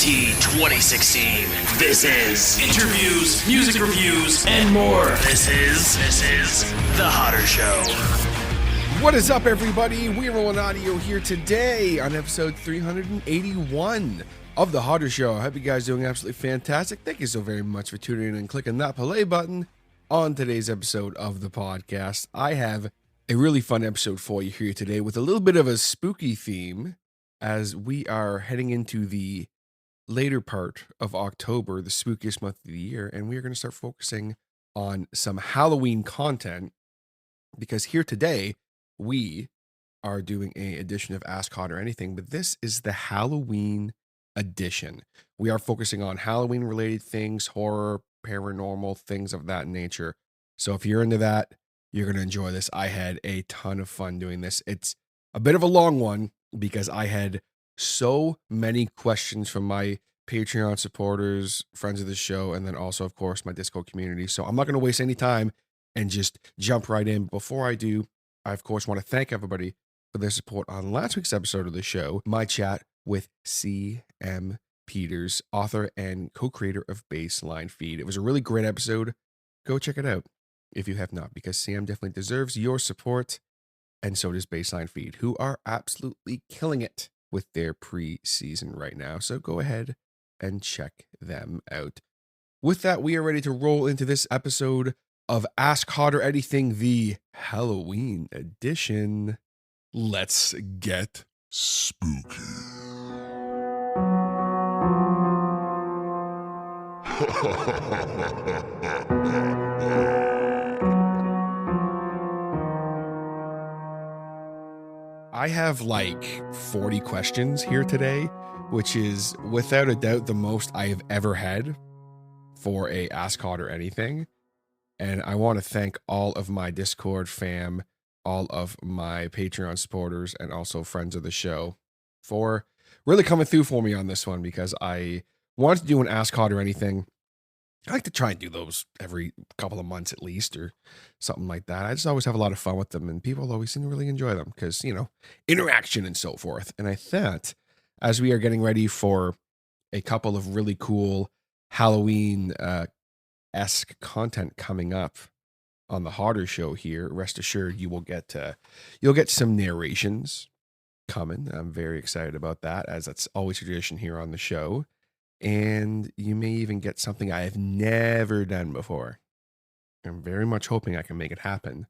TNT 2016. This is interviews, music reviews, and more. This is The Hodder Show. What is up, everybody? We're rolling audio here today on episode 381 of The Hodder Show. I hope you guys are doing absolutely fantastic. Thank you so very much for tuning in and clicking that play button on today's episode of the podcast. I have a really fun episode for you here today with a little bit of a spooky theme as we are heading into the later part of October, the spookiest month of the year, and we are going to start focusing on some Halloween content because here today we are doing an edition of Ask Hodder Anything, but this is the Halloween edition. We are focusing on Halloween related things, horror, paranormal, things of that nature. So if you're into that, you're going to enjoy this. I had a ton of fun doing this. It's a bit of a long one because I had so many questions from my Patreon supporters, friends of the show, and then also, of course, my Discord community. So I'm not going to waste any time and just jump right in. Before I do, I, of course, want to thank everybody for their support on last week's episode of the show, my chat with C.M. Peters, author and co-creator of Baseline Feed. It was a really great episode. Go check it out if you have not, because Sam definitely deserves your support, and so does Baseline Feed, who are absolutely killing it with their pre-season right now. So go ahead and check them out. With that, we are ready to roll into this episode of Ask Hodder Anything, the Halloween edition. Let's get spooky. I have like 40 questions here today, which is without a doubt the most I have ever had for a Ask Hodder Anything. And I want to thank all of my Discord fam, all of my Patreon supporters, and also friends of the show for really coming through for me on this one, because I wanted to do an Ask Hodder Anything. I like to try and do those every couple of months at least, or something like that. I just always have a lot of fun with them, and people always seem to really enjoy them because, you know, interaction and so forth. And I thought, as we are getting ready for a couple of really cool Halloween esque content coming up on the Hodder Show here, rest assured you will get you'll get some narrations coming. I'm very excited about that, as that's always a tradition here on the show. And you may even get something I have never done before. I'm very much hoping I can make it happen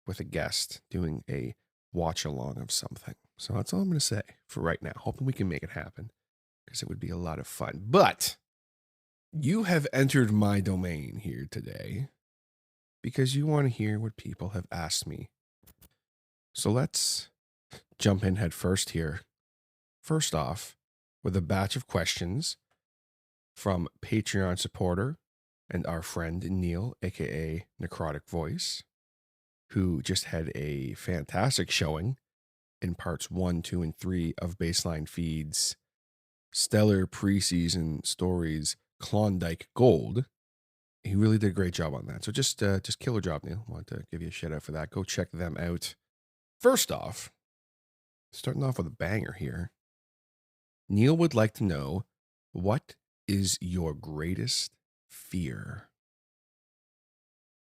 with a guest doing a watch along of something. So that's all I'm going to say for right now. Hoping we can make it happen because it would be a lot of fun. But you have entered my domain here today because you want to hear what people have asked me. So let's jump in head first here. First off, with a batch of questions from Patreon supporter and our friend Neil, aka Necrotic Voice, who just had a fantastic showing in parts 1, 2, and 3 of Baseline Feed's stellar preseason stories, Klondike Gold. He really did a great job on that. So just killer job, Neil. Want to give you a shout out for that. Go check them out. First off, starting off with a banger here. Neil would like to know, what is your greatest fear?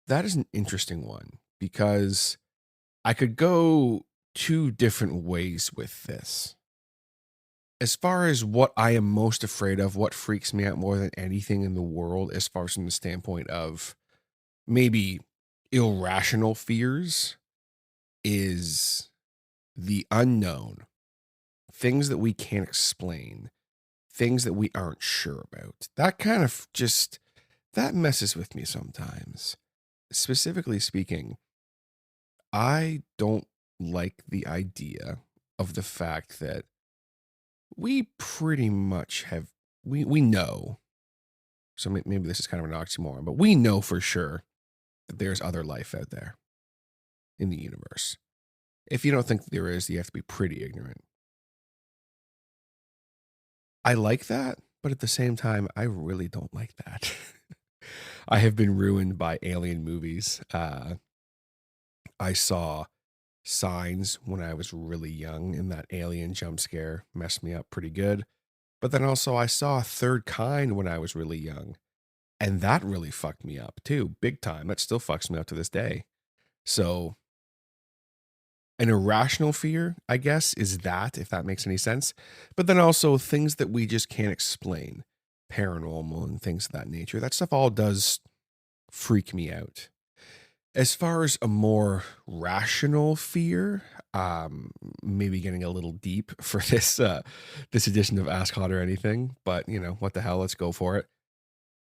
That is an interesting one because I could go two different ways with this. As far as what I am most afraid of, what freaks me out more than anything in the world, as far as from the standpoint of maybe irrational fears, is the unknown. Things that we can't explain, things that we aren't sure about. That kind of just, that messes with me sometimes. Specifically speaking, I don't like the idea of the fact that we pretty much have, we know, so maybe this is kind of an oxymoron, but we know for sure that there's other life out there in the universe. If you don't think there is, you have to be pretty ignorant. I like that, but at the same time, I really don't like that. I have been ruined by alien movies. I saw Signs when I was really young, and that alien jump scare messed me up pretty good. But then also I saw a third kind when I was really young, and that really fucked me up too, big time. That still fucks me up to this day. So an irrational fear, I guess, is that, if that makes any sense. But then also things that we just can't explain, paranormal and things of that nature. That stuff all does freak me out. As far as a more rational fear, maybe getting a little deep for this edition of Ask Hodder Anything, but you know, what the hell, let's go for it.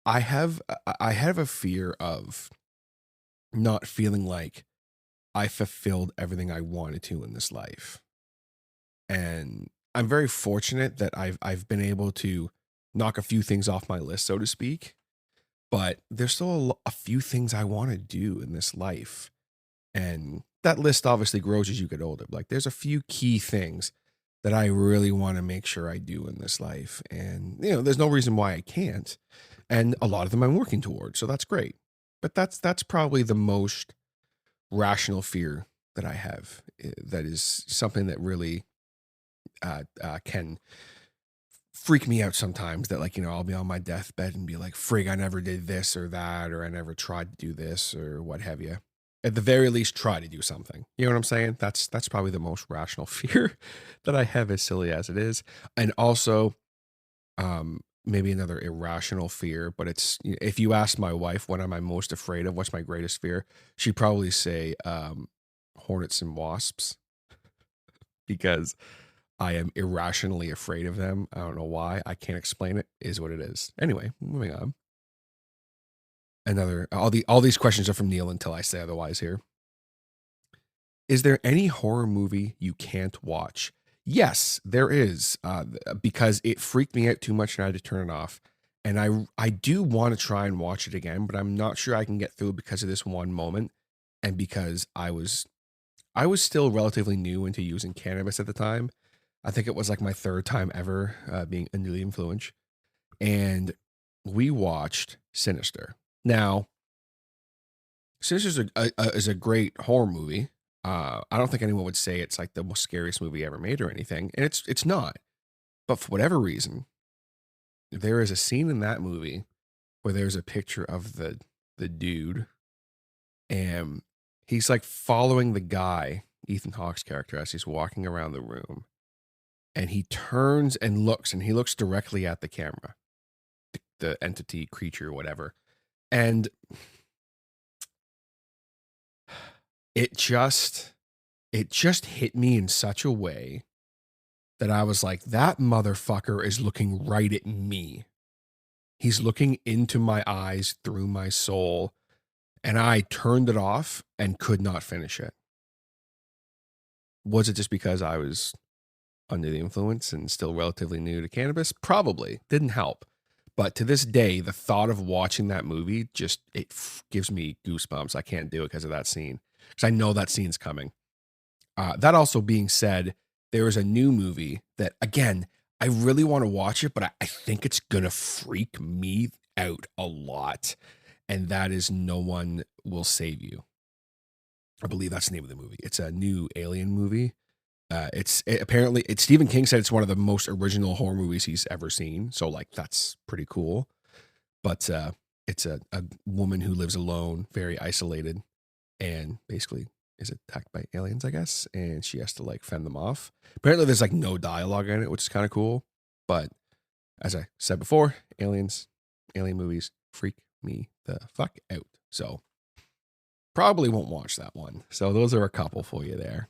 I have a fear of not feeling like I fulfilled everything I wanted to in this life. And I'm very fortunate that I've been able to knock a few things off my list, so to speak. But there's still a few things I want to do in this life. And that list obviously grows as you get older. Like there's a few key things that I really want to make sure I do in this life. And you know, there's no reason why I can't. And a lot of them I'm working towards. So that's great. But that's probably the most rational fear that I have. That is something that really can freak me out sometimes, that like, you know, I'll be on my deathbed and be like, frig, I never did this or that, or I never tried to do this or what have you. At the very least, try to do something. You know what I'm saying? That's probably the most rational fear that I have, as silly as it is. And also, maybe another irrational fear, but it's, if you ask my wife, what am I most afraid of? What's my greatest fear? She'd probably say, hornets and wasps, because I am irrationally afraid of them. I don't know why. I can't explain it. Is what it is. Anyway, moving on. All these questions are from Neil until I say otherwise here. Is there any horror movie you can't watch? Yes, there is, because it freaked me out too much and I had to turn it off. And I do want to try and watch it again, but I'm not sure I can get through it because of this one moment, and because I was still relatively new into using cannabis at the time. I think it was like my third time ever being under the influence, and we watched Sinister. Now, Sinister is a great horror movie. I don't think anyone would say it's like the most scariest movie ever made or anything, and it's not. But for whatever reason, there is a scene in that movie where there's a picture of the dude, and he's like following the guy, Ethan Hawke's character, as he's walking around the room, and he turns and looks, and he looks directly at the camera, the entity, creature, whatever, and it just hit me in such a way that I was like, that motherfucker is looking right at me. He's looking into my eyes, through my soul. And I turned it off and could not finish it. Was it just because I was under the influence and still relatively new to cannabis? Probably. Didn't help. But to this day, the thought of watching that movie gives me goosebumps. I can't do it because of that scene, because I know that scene's coming. That also being said, there is a new movie that, again, I really want to watch it, but I think it's going to freak me out a lot. And that is No One Will Save You. I believe that's the name of the movie. It's a new Alien movie. Apparently Stephen King said it's one of the most original horror movies he's ever seen. So like, that's pretty cool. But it's a woman who lives alone, very isolated, and basically is attacked by aliens, I guess. And she has to like fend them off. Apparently there's like no dialogue in it, which is kind of cool. But as I said before, alien movies freak me the fuck out. So probably won't watch that one. So those are a couple for you there.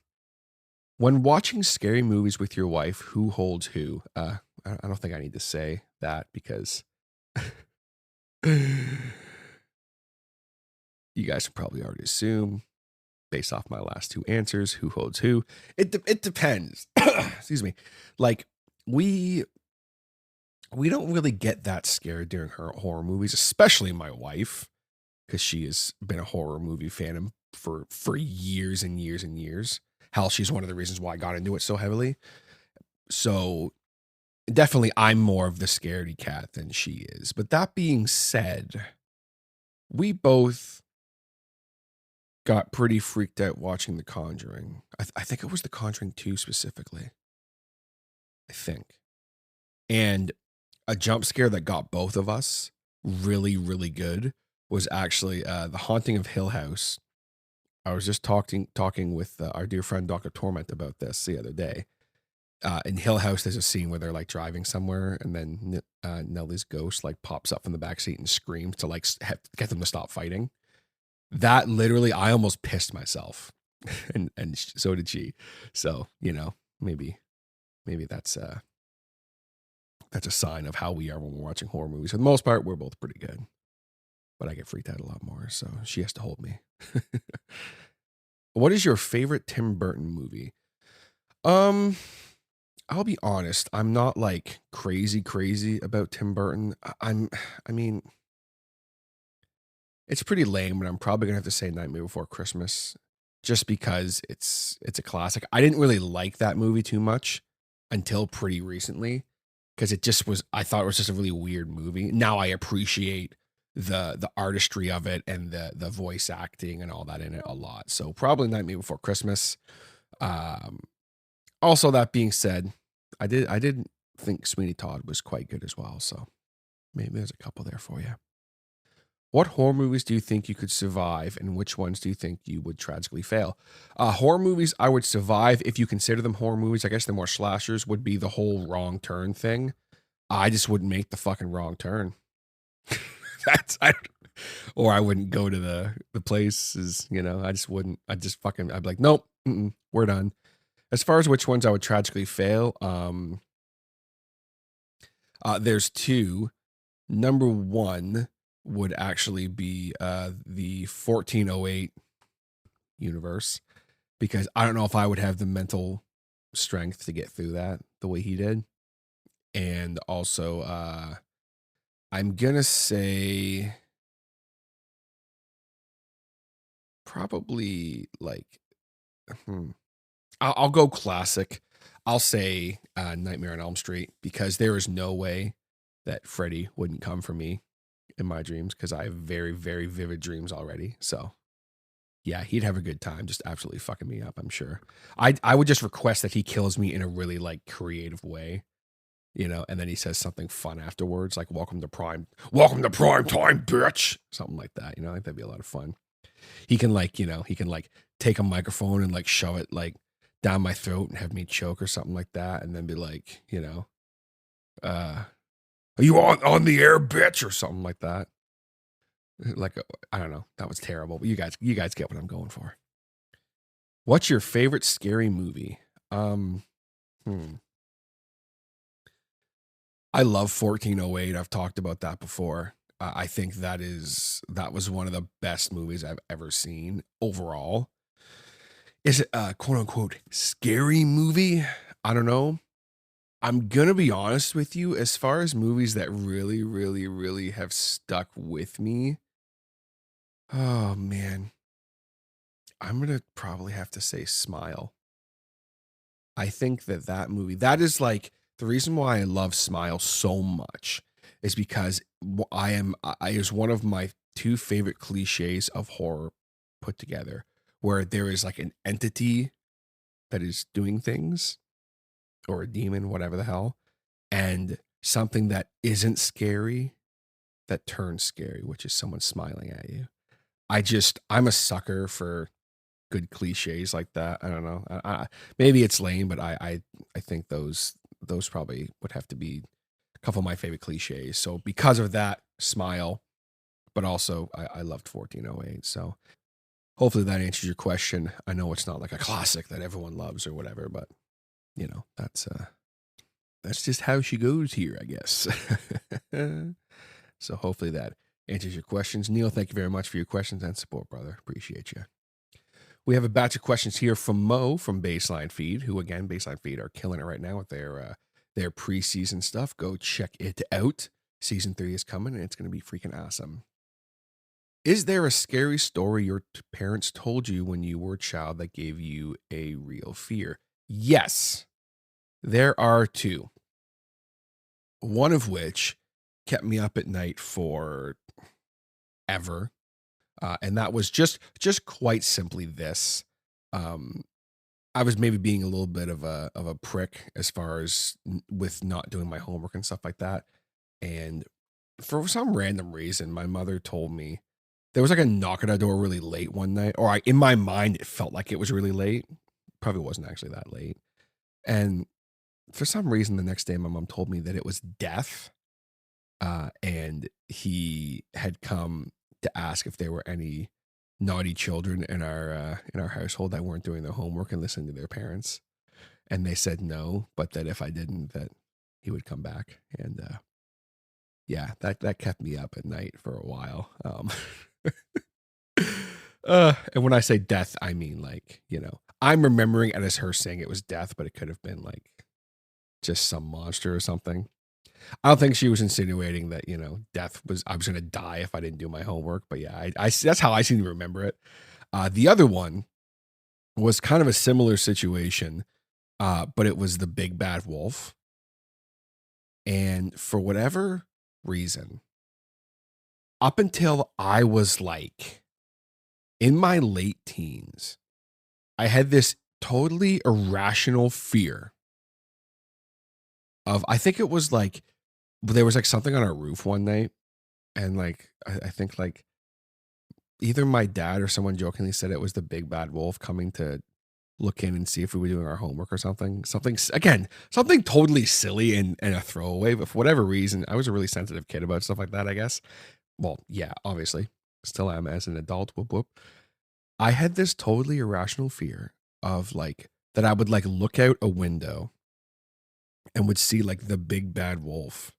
When watching scary movies with your wife, who holds who? I don't think I need to say that, because you guys can probably already assume, based off my last two answers, who holds who. It depends. Excuse me. Like we don't really get that scared during her horror movies, especially my wife, because she has been a horror movie fan for years and years and years. Hell, she's one of the reasons why I got into it so heavily. So definitely I'm more of the scaredy cat than she is. But that being said, we both got pretty freaked out watching The Conjuring. I think it was The Conjuring 2 specifically. I think. And a jump scare that got both of us really, really good was actually The Haunting of Hill House. I was just talking with our dear friend Dr. Torment about this the other day. In Hill House, there's a scene where they're like driving somewhere, and then Nellie's ghost like pops up from the back seat and screams to like get them to stop fighting. That literally, I almost pissed myself, and so did she. So maybe that's a sign of how we are when we're watching horror movies. For the most part, we're both pretty good, but I get freaked out a lot more, so she has to hold me. What is your favorite Tim Burton movie? I'll be honest, I'm not like crazy about Tim Burton. I mean, it's pretty lame, but I'm probably gonna have to say Nightmare Before Christmas, just because it's a classic. I didn't really like that movie too much until pretty recently, because I thought it was just a really weird movie. Now I appreciate the artistry of it and the voice acting and all that in it a lot. So probably Nightmare Before Christmas. Also, that being said, I did think Sweeney Todd was quite good as well. So maybe there's a couple there for you. What horror movies do you think you could survive, and which ones do you think you would tragically fail? Horror movies I would survive if you consider them horror movies. I guess the more slashers would be the whole wrong turn thing. I just wouldn't make the fucking wrong turn. Or I wouldn't go to the places, I just wouldn't. I'd be like, nope, we're done. As far as which ones I would tragically fail, there's two. Number one would actually be the 1408 universe, because I don't know if I would have the mental strength to get through that the way he did. And also, I'm gonna say probably like, I'll go classic. I'll say Nightmare on Elm Street, because there is no way that Freddy wouldn't come for me in my dreams, because I have very, very vivid dreams already. So yeah, he'd have a good time just absolutely fucking me up, I'm sure. I would just request that he kills me in a really like creative way, and then he says something fun afterwards, like welcome to prime time, bitch. Something like that, I think that'd be a lot of fun. He can take a microphone and like shove it like down my throat and have me choke or something like that, and then be like, are you on the air, bitch, or something like that. Like, I don't know, that was terrible, but you guys get what I'm going for. What's your favorite scary movie? I love 1408. I've talked about that before. I think that was one of the best movies I've ever seen overall. Is it a quote unquote scary movie? I don't know. I'm gonna be honest with you, as far as movies that really, really, really have stuck with me. Oh man. I'm gonna probably have to say Smile. I think that movie, that is like the reason why I love Smile so much, is because I is one of my two favorite cliches of horror put together, where there is like an entity that is doing things, or a demon, whatever the hell, and something that isn't scary that turns scary, which is someone smiling at you. I'm a sucker for good cliches like that. I don't know. Maybe it's lame, but I think those probably would have to be a couple of my favorite cliches. So because of that, Smile, but also I loved 1408. So hopefully that answers your question. I know it's not like a classic that everyone loves or whatever, but that's just how she goes here, I guess. So hopefully that answers your questions. Neil, thank you very much for your questions and support, brother. Appreciate you. We have a batch of questions here from Mo from Baseline Feed, who again, Baseline Feed are killing it right now with their preseason stuff. Go check it out. Season 3 is coming and it's going to be freaking awesome. Is there a scary story your parents told you when you were a child that gave you a real fear? Yes, there are two. One of which kept me up at night for ever. And that was just quite simply this. I was maybe being a little bit of a prick as far as with not doing my homework and stuff like that. And for some random reason, my mother told me there was like a knock at our door really late one night, or in my mind, it felt like it was really late. Probably wasn't actually that late. And for some reason, the next day, my mom told me that it was Death, and he had come to ask if there were any naughty children in our household that weren't doing their homework and listening to their parents. And they said no, but that if I didn't, that he would come back. And yeah, that kept me up at night for a while. And when I say death, I mean like, I'm remembering it as her saying it was death, but it could have been like just some monster or something. I don't think she was insinuating that, death was, I was going to die if I didn't do my homework. But yeah, I that's how I seem to remember it. The other one was kind of a similar situation, but it was the big bad wolf. And for whatever reason, up until I was like in my late teens, I had this totally irrational fear of, I think it was like, there was like something on our roof one night. And like, I think like either my dad or someone jokingly said it was the big bad wolf coming to look in and see if we were doing our homework or something. Something totally silly and a throwaway. But for whatever reason, I was a really sensitive kid about stuff like that, I guess. Well, yeah, obviously. Still am as an adult. Whoop, whoop. I had this totally irrational fear of like, that I would like look out a window and would see like the big bad wolf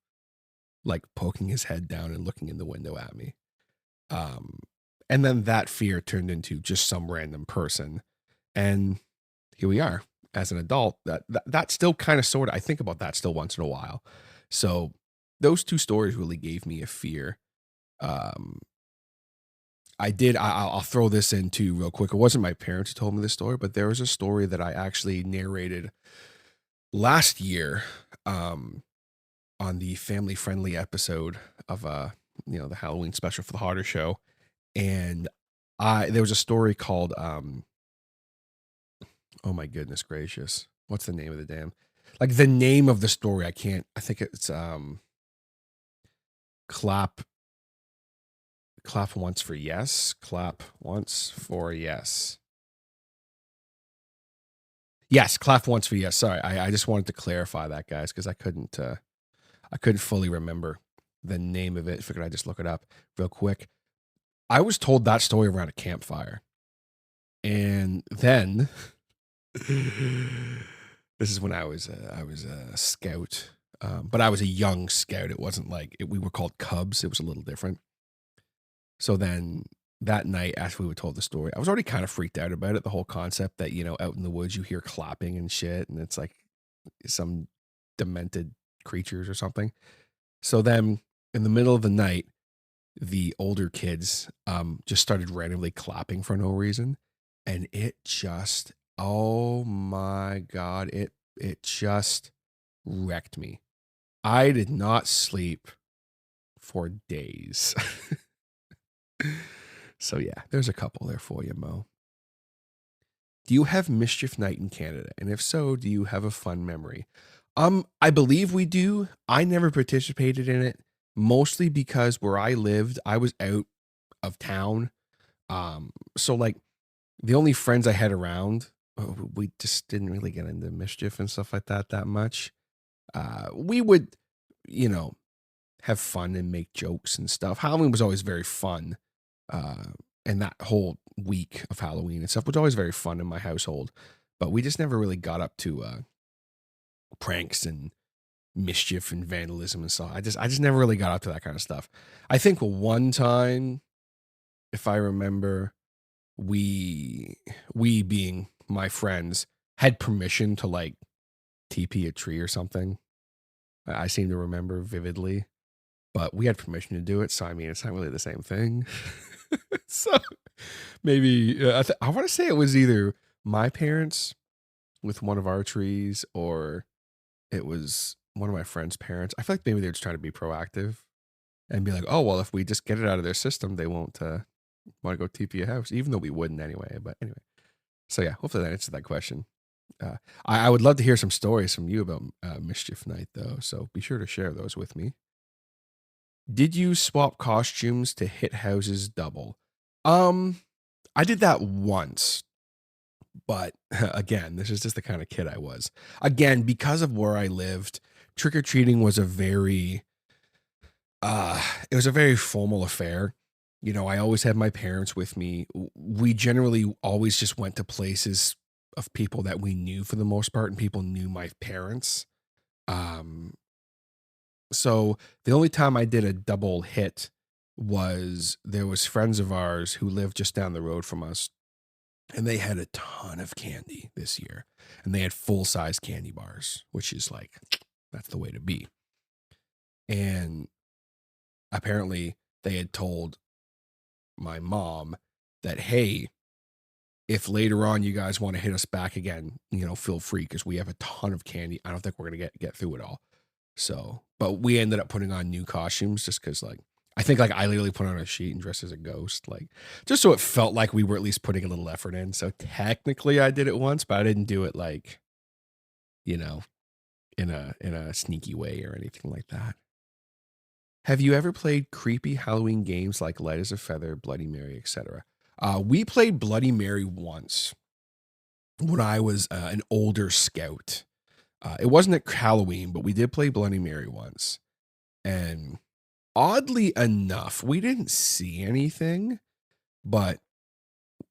like poking his head down and looking in the window at me. And then that fear turned into just some random person. And here we are as an adult. That still kind of sort of, I think about that still once in a while. So those two stories really gave me a fear. I'll throw this in too real quick. It wasn't my parents who told me this story, but there was a story that I actually narrated last year, on the family friendly episode of the Halloween special for the Hodder Show. And there was a story called oh my goodness gracious, what's the name of the damn, like the name of the story, I think it's clap once for yes, clap once for yes. Yes, clap once for yes. Sorry, I just wanted to clarify that, guys, because I couldn't fully remember the name of it. Figured I'd just look it up real quick. I was told that story around a campfire. And then this is when I was a scout, but I was a young scout. It wasn't like we were called Cubs. It was a little different. So then that night, after we were told the story, I was already kind of freaked out about it. The whole concept that, out in the woods, you hear clapping and shit, and it's like some demented creatures or something. So then in the middle of the night, the older kids just started randomly clapping for no reason. And it just, oh my God, it just wrecked me. I did not sleep for days. So yeah, there's a couple there for you, Mo. Do you have Mischief Night in Canada? And if so, do you have a fun memory? I believe we do. I never participated in it, mostly because where I lived, I was out of town. So like the only friends I had around, we just didn't really get into mischief and stuff like that much. We would, have fun and make jokes and stuff. Halloween was always very fun. And that whole week of Halloween and stuff was always very fun in my household, but we just never really got up to pranks and mischief and vandalism and stuff. I just never really got up to that kind of stuff. I think one time, if I remember, we being my friends had permission to like TP a tree or something. I seem to remember vividly, but we had permission to do it. So I mean, it's not really the same thing. So maybe I want to say it was either my parents with one of our trees, or it was one of my friend's parents. I feel like maybe they're just trying to be proactive and be like, oh, well, if we just get it out of their system, they won't want to go TP a house, even though we wouldn't anyway. But anyway, so yeah, hopefully that answers that question. I would love to hear some stories from you about Mischief Night, though. So be sure to share those with me. Did you swap costumes to hit houses double? I did that once, but again, this is just the kind of kid I was. Again, because of where I lived, trick or treating was a very it was a very formal affair. You know, I always had my parents with me. We generally always just went to places of people that we knew for the most part, and people knew my parents. Um, so the only time I did a double hit was there was friends of ours who lived just down the road from us, and they had a ton of candy this year, and they had full size candy bars, which is like that's the way to be. And apparently, they had told my mom that, hey, if later on you guys want to hit us back again, you know, feel free because we have a ton of candy. I don't think we're gonna get through it all. So, but we ended up putting on new costumes just because, like, I think like I literally put on a sheet and dressed as a ghost, like just so it felt like we were at least putting a little effort in. So technically, I did it once, but I didn't do it like, you know, in a sneaky way or anything like that. Have you ever played creepy Halloween games like Light as a Feather, Bloody Mary, etc.? We played Bloody Mary once when I was an older scout. It wasn't at Halloween, but we did play Bloody Mary once. And oddly enough, we didn't see anything, but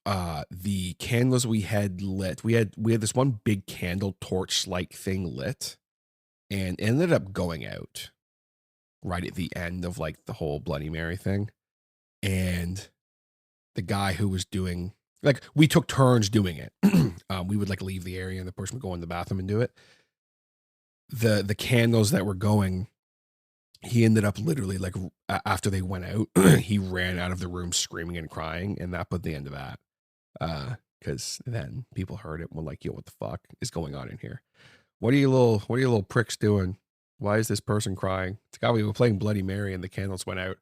the candles we had lit, we had this one big candle torch like thing lit, and it ended up going out right at the end of like the whole Bloody Mary thing. And the guy who was doing, like, we took turns doing it. We would like leave the area and the person would go in the bathroom and do it. The candles that were going, he ended up literally like after they went out, he ran out of the room screaming and crying, and that put the end of that. Because then people heard it and were like, "Yo, what the fuck is going on in here? What are you little pricks doing? Why is this person crying?" It's a guy, we were playing Bloody Mary and the candles went out.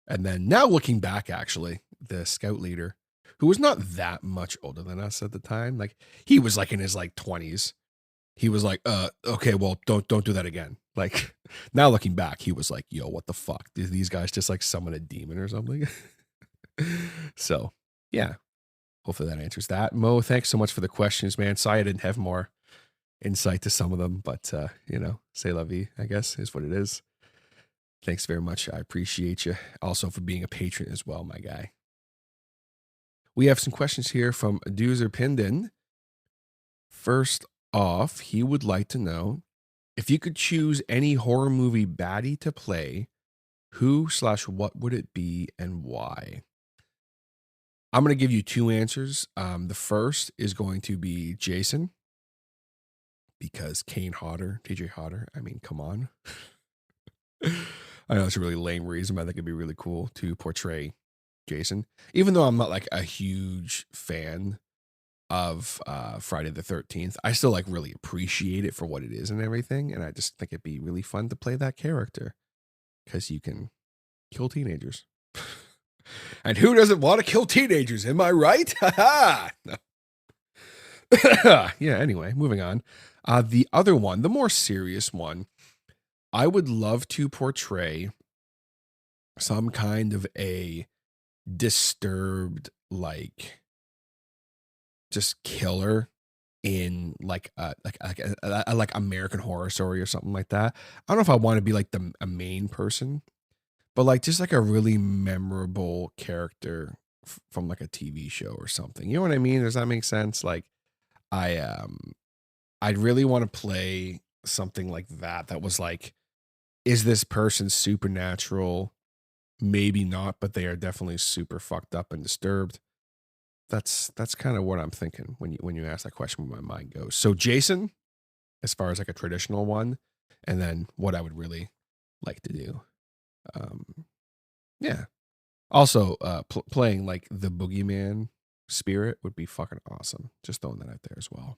And then now looking back, actually, the scout leader, who was not that much older than us at the time, like he was like in his like 20s. He was like, okay, well, don't do that again. Like now looking back, he was like, yo, what the fuck? Did these guys just like summon a demon or something? So yeah, hopefully that answers that. Mo, thanks so much for the questions, man. Sorry I didn't have more insight to some of them, but you know, c'est la vie, I guess, is what it is. Thanks very much. I appreciate you. Also for being a patron as well, my guy. We have some questions here from Doozer Pindin. First off, he would like to know if you could choose any horror movie baddie to play, who/what would it be and why? I'm going to give you two answers. The first is going to be Jason, because Kane Hodder, TJ Hodder. I mean, come on. I know it's a really lame reason, but I think it'd be really cool to portray Jason. Even though I'm not like a huge fan of Friday the 13th, I still like really appreciate it for what it is and everything. And I just think it'd be really fun to play that character because you can kill teenagers. And who doesn't want to kill teenagers? Am I right? No. Yeah, anyway, moving on. The other one, the more serious one, I would love to portray some kind of a disturbed, like, just killer in like like American Horror Story or something like that. I don't know if I want to be like a main person, but like just like a really memorable character from like a TV show or something. You know what I mean? Does that make sense? Like I'd really want to play something like that. That was like, is this person supernatural? Maybe not, but they are definitely super fucked up and disturbed. That's kind of what I'm thinking when you ask that question, where my mind goes. So Jason, as far as like a traditional one, and then what I would really like to do. Yeah. Also, playing like the boogeyman spirit would be fucking awesome. Just throwing that out there as well.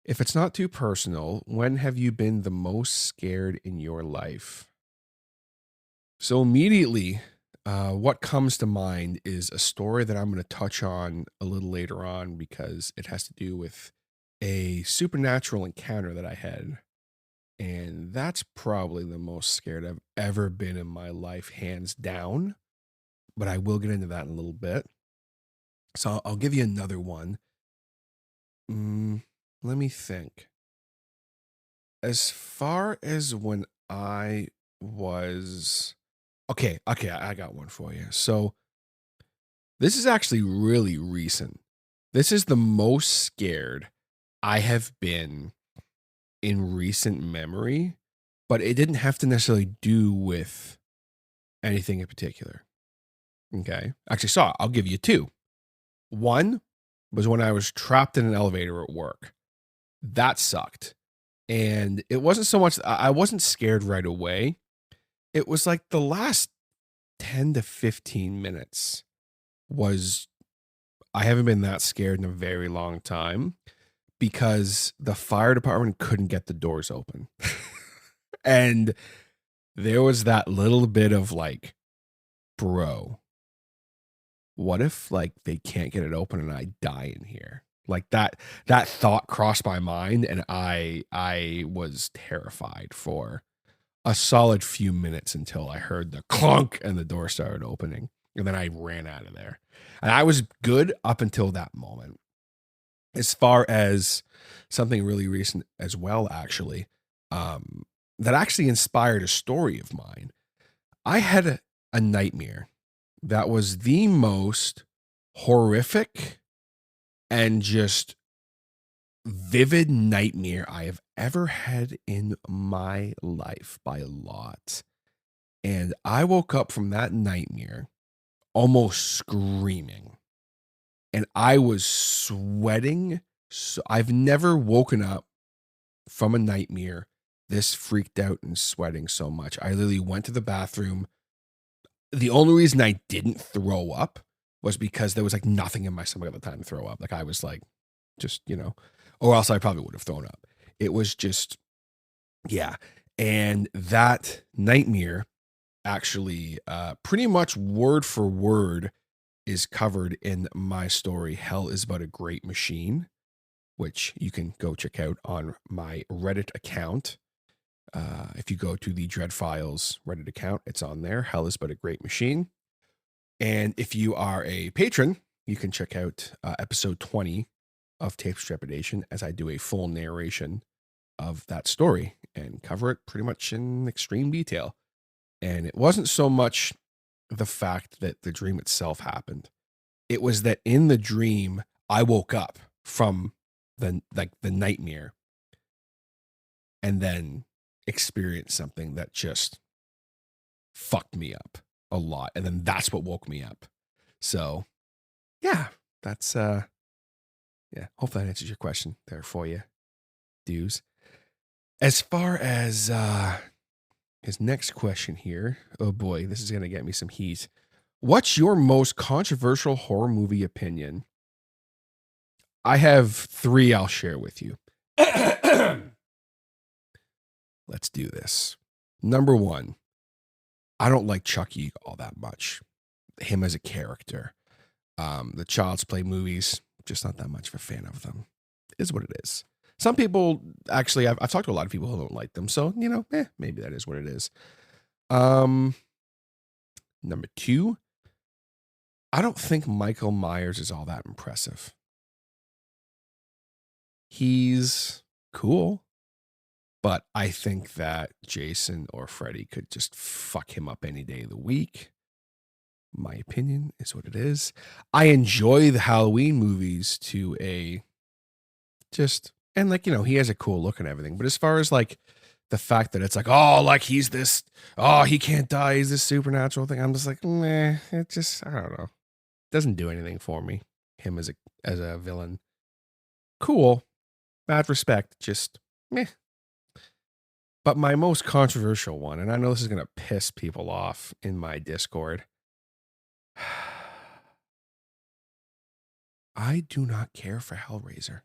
If it's not too personal, when have you been the most scared in your life? So immediately, What comes to mind is a story that I'm going to touch on a little later on because it has to do with a supernatural encounter that I had. And that's probably the most scared I've ever been in my life, hands down. But I will get into that in a little bit. So I'll give you another one. Let me think. As far as when I was okay, I got one for you. So this is actually really recent. This is the most scared I have been in recent memory, but it didn't have to necessarily do with anything in particular. Okay. Actually, I'll give you two. One was when I was trapped in an elevator at work. That sucked. And it wasn't so much, I wasn't scared right away. It was like the last 10 to 15 minutes was, I haven't been that scared in a very long time because the fire department couldn't get the doors open. And there was that little bit of like, bro, what if like they can't get it open and I die in here? Like that thought crossed my mind and I was terrified for a solid few minutes until I heard the clunk and the door started opening. And then I ran out of there. And I was good up until that moment. As far as something really recent as well, actually, that actually inspired a story of mine. I had a nightmare that was the most horrific and just vivid nightmare I have ever had in my life by a lot. And I woke up from that nightmare almost screaming. And I was sweating. So I've never woken up from a nightmare this freaked out and sweating so much. I literally went to the bathroom. The only reason I didn't throw up was because there was like nothing in my stomach at the time to throw up. Like I was like, just, or else I probably would have thrown up. It was just, yeah. And that nightmare actually, pretty much word for word is covered in my story, Hell is But a Great Machine, which you can go check out on my Reddit account. If you go to the Dread Files Reddit account, it's on there. Hell is But a Great Machine. And if you are a patron, you can check out episode 20 of Tapes Trepidation as I do a full narration of that story and cover it pretty much in extreme detail. And it wasn't so much the fact that the dream itself happened. It was that in the dream, I woke up from the nightmare and then experienced something that just fucked me up a lot. And then that's what woke me up. So yeah, that's yeah, hopefully that answers your question there for you, dudes. As far as his next question here, oh boy, this is gonna get me some heat. What's your most controversial horror movie opinion? I have 3 I'll share with you. Let's do this. Number 1, I don't like Chucky all that much. Him as a character. The Child's Play movies, just not that much of a fan of them. It is what it is. Some people, actually, I've talked to a lot of people who don't like them. So, maybe that is what it is. Number 2, I don't think Michael Myers is all that impressive. He's cool, but I think that Jason or Freddy could just fuck him up any day of the week. My opinion is what it is. I enjoy the Halloween movies to a just, and like, he has a cool look and everything. But as far as like the fact that it's like, oh, like he's this, oh, he can't die, he's this supernatural thing. I'm just like, meh, it just, I don't know. Doesn't do anything for me. Him as a villain. Cool. Bad respect. Just meh. But my most controversial one, and I know this is going to piss people off in my Discord. I do not care for Hellraiser.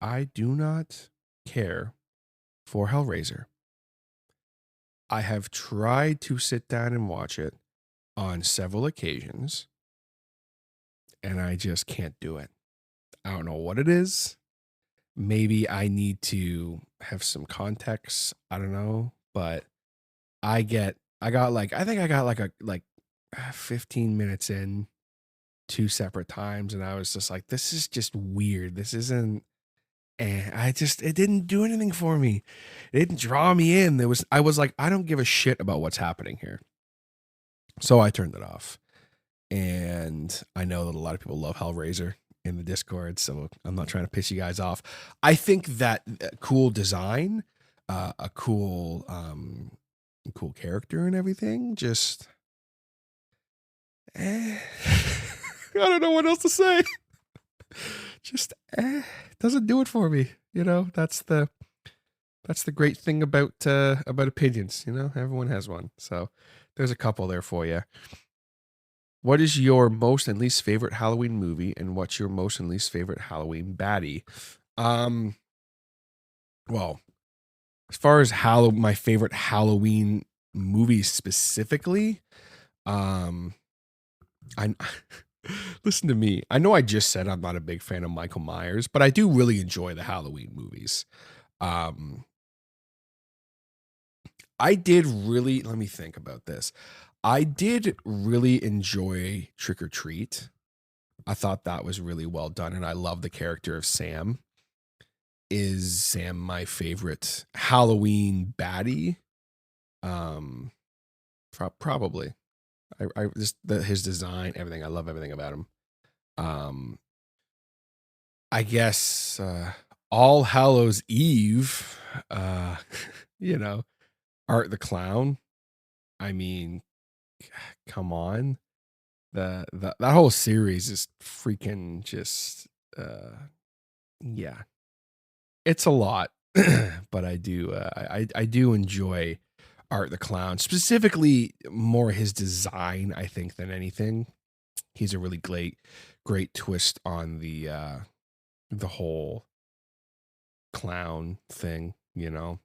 I do not care for Hellraiser. I have tried to sit down and watch it on several occasions, and I just can't do it. I don't know what it is. Maybe I need to have some context. I don't know, but I think I got like 15 minutes in two separate times, and I was just like, this is just weird. This isn't, and it didn't do anything for me. It didn't draw me in. I was like, I don't give a shit about what's happening here. So I turned it off. And I know that a lot of people love Hellraiser in the Discord, so I'm not trying to piss you guys off. I think that cool design, a cool character and everything, just I don't know what else to say. Just doesn't do it for me. You know, that's the great thing about opinions. You know, everyone has one. So there's a couple there for you. What is your most and least favorite Halloween movie, and what's your most and least favorite Halloween baddie? Well, as far as my favorite Halloween movie specifically, I listen to me. I know I just said I'm not a big fan of Michael Myers, but I do really enjoy the Halloween movies. I did really, let me think about this. I did really enjoy Trick or Treat. I thought that was really well done, and I love the character of Sam. Is Sam my favorite Halloween baddie? Probably. I just his design, everything. I love everything about him. I guess All Hallows Eve. You know, Art the Clown. I mean, come on. That whole series is freaking just yeah. It's a lot. But I do I do enjoy Art the Clown, specifically more his design, I think, than anything. He's a really great twist on the whole clown thing, you know.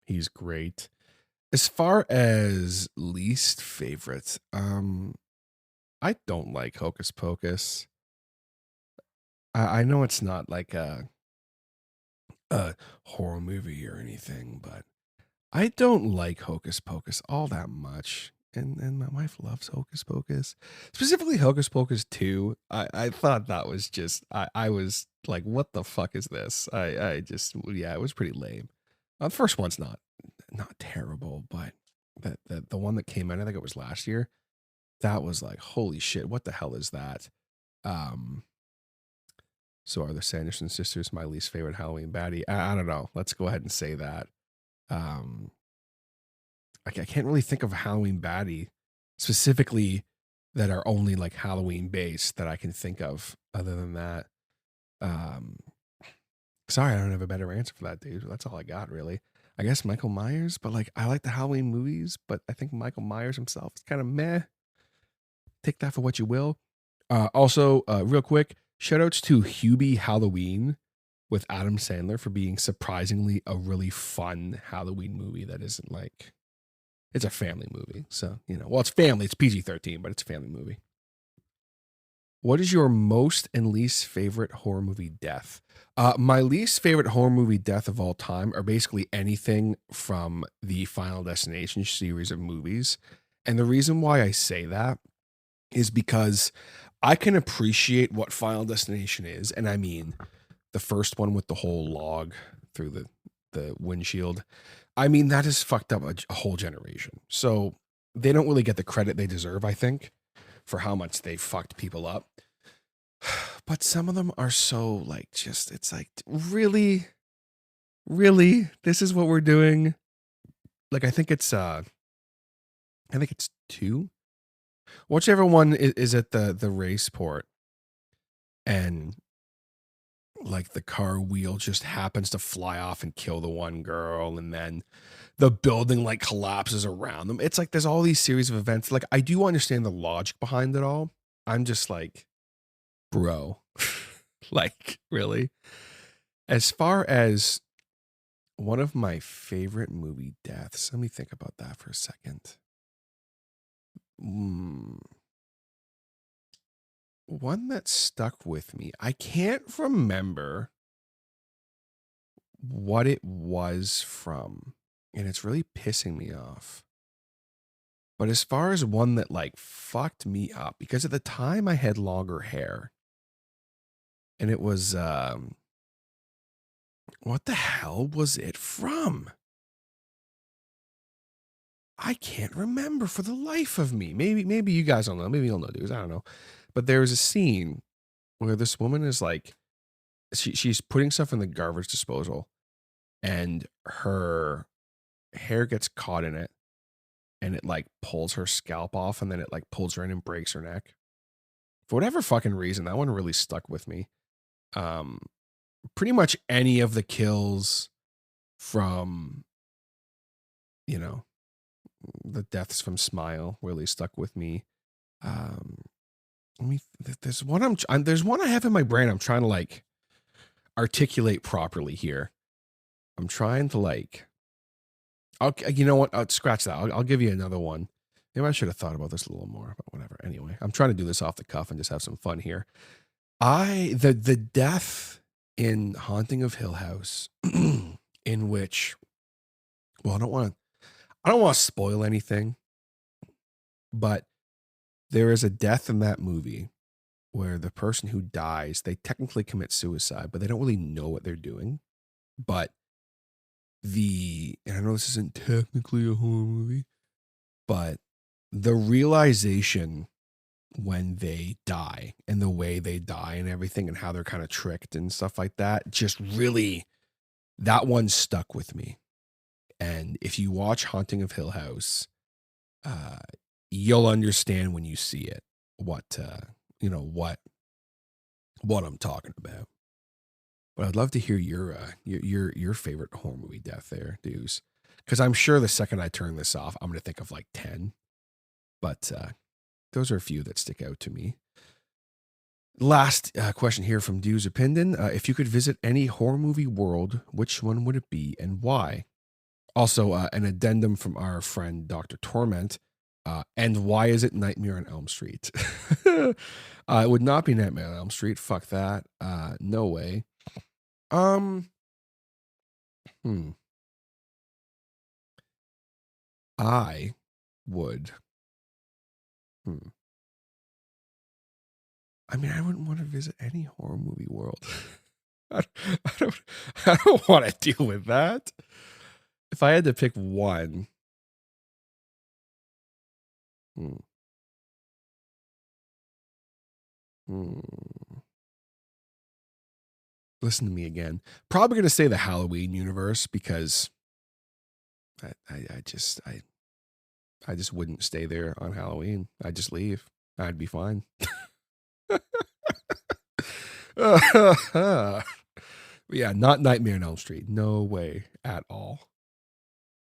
He's great. As far as least favorite, I don't like Hocus Pocus. I know it's not like a horror movie or anything, but I don't like Hocus Pocus all that much. And my wife loves Hocus Pocus, specifically Hocus Pocus 2. I thought that was just, I was like, what the fuck is this? I just, yeah, it was pretty lame. The first one's not terrible, but the one that came out, I think it was last year, that was like, holy shit, what the hell is that? So are the Sanderson sisters my least favorite Halloween baddie? I don't know. Let's go ahead and say that. I can't really think of a Halloween baddie specifically that are only like Halloween based that I can think of other than that. Sorry, I don't have a better answer for that, dude. That's all I got, really. I guess Michael Myers, but like I like the Halloween movies, but I think Michael Myers himself is kind of meh. Take that for what you will. Also, real quick, shout outs to Hubie Halloween with Adam Sandler for being surprisingly a really fun Halloween movie that isn't like, it's a family movie. So, you know, well, it's family, it's PG-13, but it's a family movie. What is your most and least favorite horror movie death? My least favorite horror movie death of all time are basically anything from the Final Destination series of movies. And the reason why I say that is because I can appreciate what Final Destination is. And I mean, the first one with the whole log through the windshield. I mean, that has fucked up a whole generation. So they don't really get the credit they deserve, I think, for how much they fucked people up. But some of them are so like, just, it's like, really, this is what we're doing. Like, I think it's 2. Whichever one is at the race port, and like the car wheel just happens to fly off and kill the one girl, and then the building like collapses around them. It's like there's all these series of events. Like, I do understand the logic behind it all. I'm just like, bro, like, really? As far as one of my favorite movie deaths. Let me think about that for a second. One that stuck with me. I can't remember what it was from, and it's really pissing me off. But as far as one that like fucked me up, because at the time I had longer hair, and it was what the hell was it from? I can't remember for the life of me. Maybe you guys don't know. Maybe you'll know, dudes. I don't know. But there was a scene where this woman is like, she's putting stuff in the garbage disposal, and her hair gets caught in it, and it like pulls her scalp off, and then it like pulls her in and breaks her neck. For whatever fucking reason, that one really stuck with me. Pretty much any of the kills from, you know, the deaths from Smile really stuck with me. There's one there's one I have in my brain. I'm trying to like articulate properly here. I'm trying to like, you know what? I'll scratch that. I'll give you another one. Maybe I should have thought about this a little more, but whatever. Anyway, I'm trying to do this off the cuff and just have some fun here. The death in Haunting of Hill House, in which, well, I don't want to spoil anything, but there is a death in that movie where the person who dies, they technically commit suicide, but they don't really know what they're doing. But and I know this isn't technically a horror movie, but the realization when they die and the way they die and everything and how they're kind of tricked and stuff like that, just really, that one stuck with me. And if you watch Haunting of Hill House, you'll understand when you see it what I'm talking about. But I'd love to hear your favorite horror movie death there, dudes, because I'm sure the second I turn this off, I'm going to think of like 10. But those are a few that stick out to me. Last question here from Dews Opinion. If you could visit any horror movie world, which one would it be and why? Also, an addendum from our friend Dr. Torment. And why is it Nightmare on Elm Street? It would not be Nightmare on Elm Street. Fuck that. No way. I would. I mean, I wouldn't want to visit any horror movie world. I don't want to deal with that. If I had to pick one. Listen to me again. Probably going to say the Halloween universe because I just wouldn't stay there on Halloween. I'd just leave. I'd be fine. Yeah, not Nightmare on Elm Street. No way at all.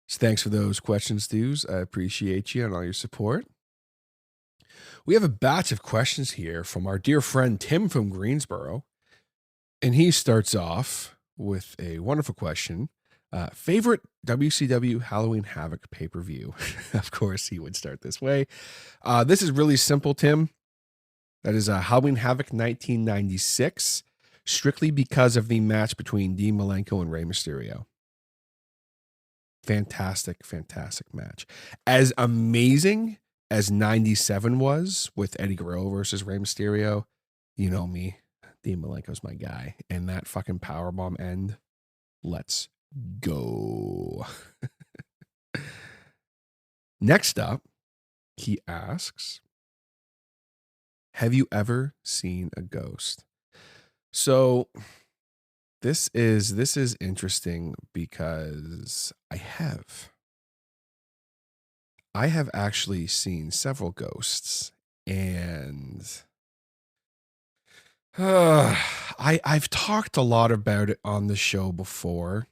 So thanks for those questions, dudes. I appreciate you and all your support. We have a batch of questions here from our dear friend Tim from Greensboro. And he starts off with a wonderful question. Favorite WCW Halloween Havoc pay-per-view? Of course, he would start this way. This is really simple, Tim. That is Halloween Havoc 1996, strictly because of the match between Dean Malenko and Rey Mysterio. Fantastic, fantastic match. As amazing as 97 was with Eddie Guerrero versus Rey Mysterio, you know me, Dean Malenko's my guy. And that fucking powerbomb end, let's go. Next up, he asks, have you ever seen a ghost? So this is interesting because I have actually seen several ghosts, and I've talked a lot about it on the show before.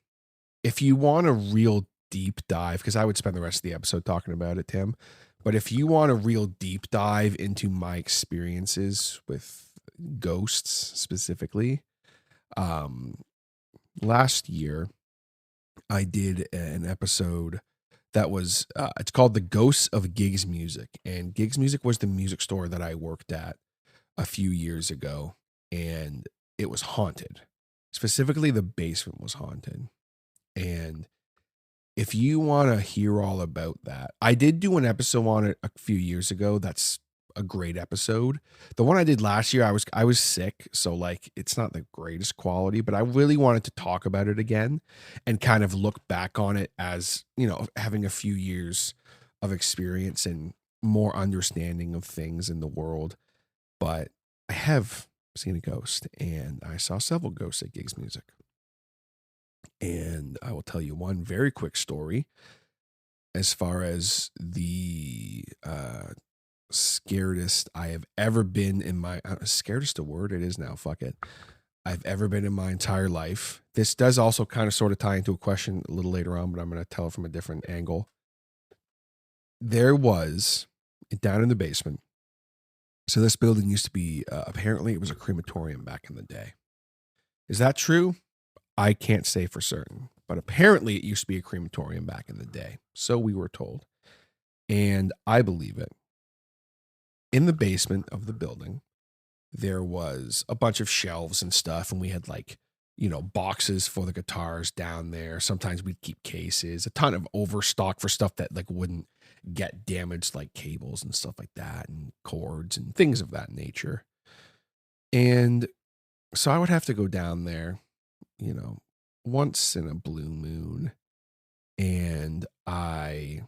If you want a real deep dive, because I would spend the rest of the episode talking about it, Tim, but if you want a real deep dive into my experiences with ghosts specifically, last year I did an episode that was, it's called The Ghosts of Gigs Music. And Gigs Music was the music store that I worked at a few years ago. And it was haunted. Specifically, the basement was haunted. And if you want to hear all about that, I did do an episode on it a few years ago. That's a great episode. The one I did last year, I was sick, so like it's not the greatest quality, but I really wanted to talk about it again and kind of look back on it as, you know, having a few years of experience and more understanding of things in the world. But I have seen a ghost, and I saw several ghosts at Gigs Music. And I will tell you one very quick story as far as the scaredest I have ever been in my scaredest a word it is now, fuck it, I've ever been in my entire life. This does also kind of sort of tie into a question a little later on, but I'm going to tell it from a different angle. There was down in the basement. So this building used to be apparently it was a crematorium back in the day. Is that true? I can't say for certain, but apparently it used to be a crematorium back in the day. So we were told. And I believe it. In the basement of the building, there was a bunch of shelves and stuff. And we had like, you know, boxes for the guitars down there. Sometimes we'd keep cases, a ton of overstock for stuff that like wouldn't get damaged, like cables and stuff like that, and cords and things of that nature. And so I would have to go down there, you know, once in a blue moon, and I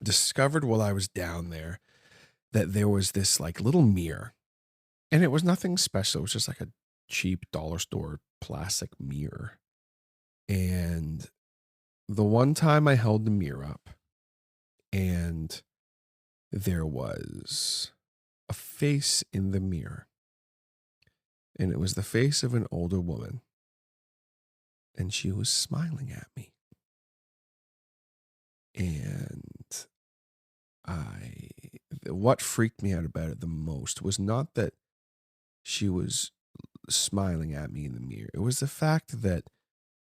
discovered while I was down there that there was this like little mirror, and it was nothing special. It was just like a cheap dollar store plastic mirror. And the one time I held the mirror up, and there was a face in the mirror, and it was the face of an older woman. And she was smiling at me. And what freaked me out about it the most was not that she was smiling at me in the mirror. It was the fact that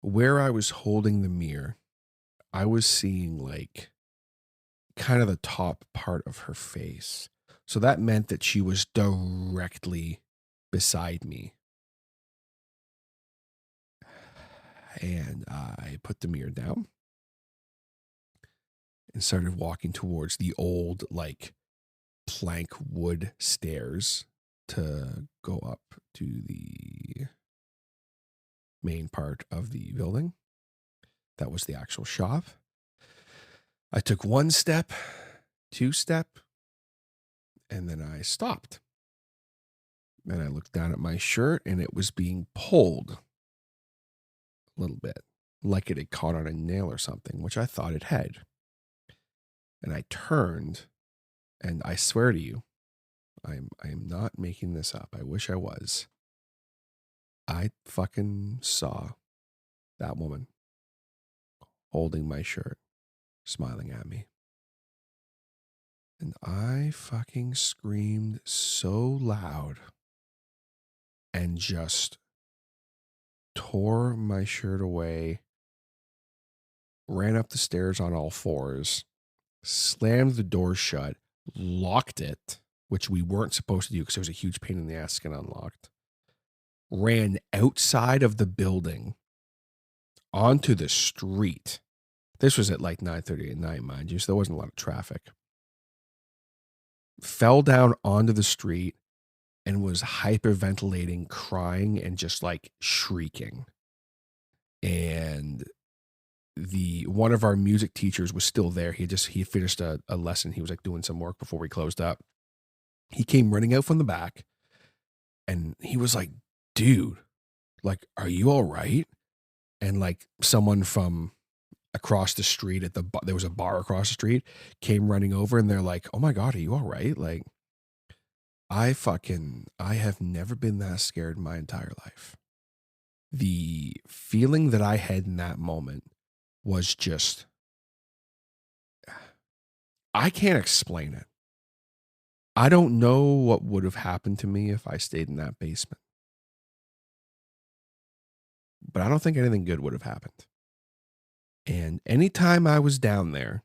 where I was holding the mirror, I was seeing like kind of the top part of her face. So that meant that she was directly beside me. And I put the mirror down and started walking towards the old, like, plank wood stairs to go up to the main part of the building. That was the actual shop. I took one step, two step, and then I stopped. And I looked down at my shirt, and it was being pulled a little bit, like it had caught on a nail or something, which I thought it had. And I turned, and I swear to you, I am not making this up. I wish I was. I fucking saw that woman holding my shirt, smiling at me. And I fucking screamed so loud and just tore my shirt away, ran up the stairs on all fours, slammed the door shut, locked it, which we weren't supposed to do because it was a huge pain in the ass to get unlocked, ran outside of the building onto the street. This was at like 9:30 at night, mind you, so there wasn't a lot of traffic. Fell down onto the street and was hyperventilating, crying, and just like shrieking. And one of our music teachers was still there. He finished a lesson. He was like doing some work before we closed up. He came running out from the back, and he was like, dude, like, are you all right? And like someone from across the street there was a bar across the street, came running over, and they're like, oh my God, are you all right? Like, I have never been that scared in my entire life. The feeling that I had in that moment was just, I can't explain it. I don't know what would have happened to me if I stayed in that basement. but I don't think anything good would have happened. And anytime I was down there,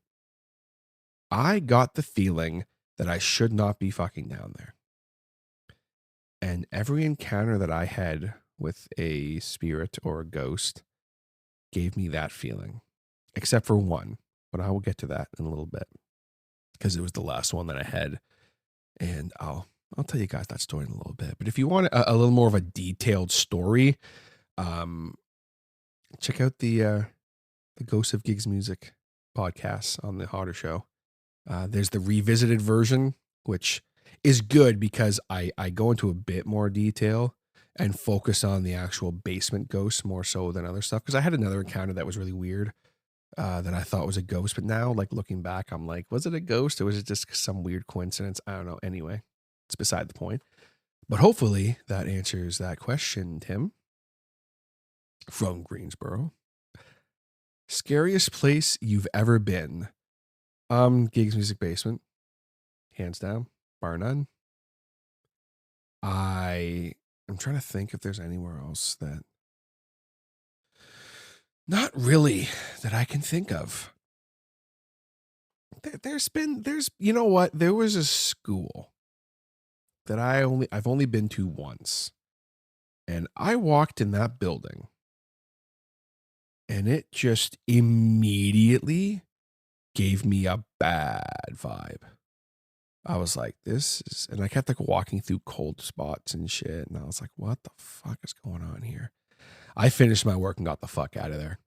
I got the feeling that I should not be fucking down there. And every encounter that I had with a spirit or a ghost gave me that feeling, except for one, but I will get to that in a little bit because it was the last one that I had. And I'll tell you guys that story in a little bit. But if you want a little more of a detailed story, check out the Ghosts of Gigs Music podcast on the Hodder Show. There's the revisited version, which is good because I go into a bit more detail and focus on the actual basement ghosts more so than other stuff. Because I had another encounter that was really weird that I thought was a ghost. But now, like looking back, I'm like, was it a ghost or was it just some weird coincidence? I don't know. Anyway, it's beside the point. But hopefully that answers that question, Tim, from Greensboro. Scariest place you've ever been? Gigs Music Basement, hands down, bar none. I'm trying to think if there's anywhere else that, not really, that I can think of. There's you know what? There was a school that I've only been to once, and I walked in that building, and it just immediately gave me a bad vibe. I was like, and I kept like walking through cold spots and shit. And I was like, what the fuck is going on here? I finished my work and got the fuck out of there.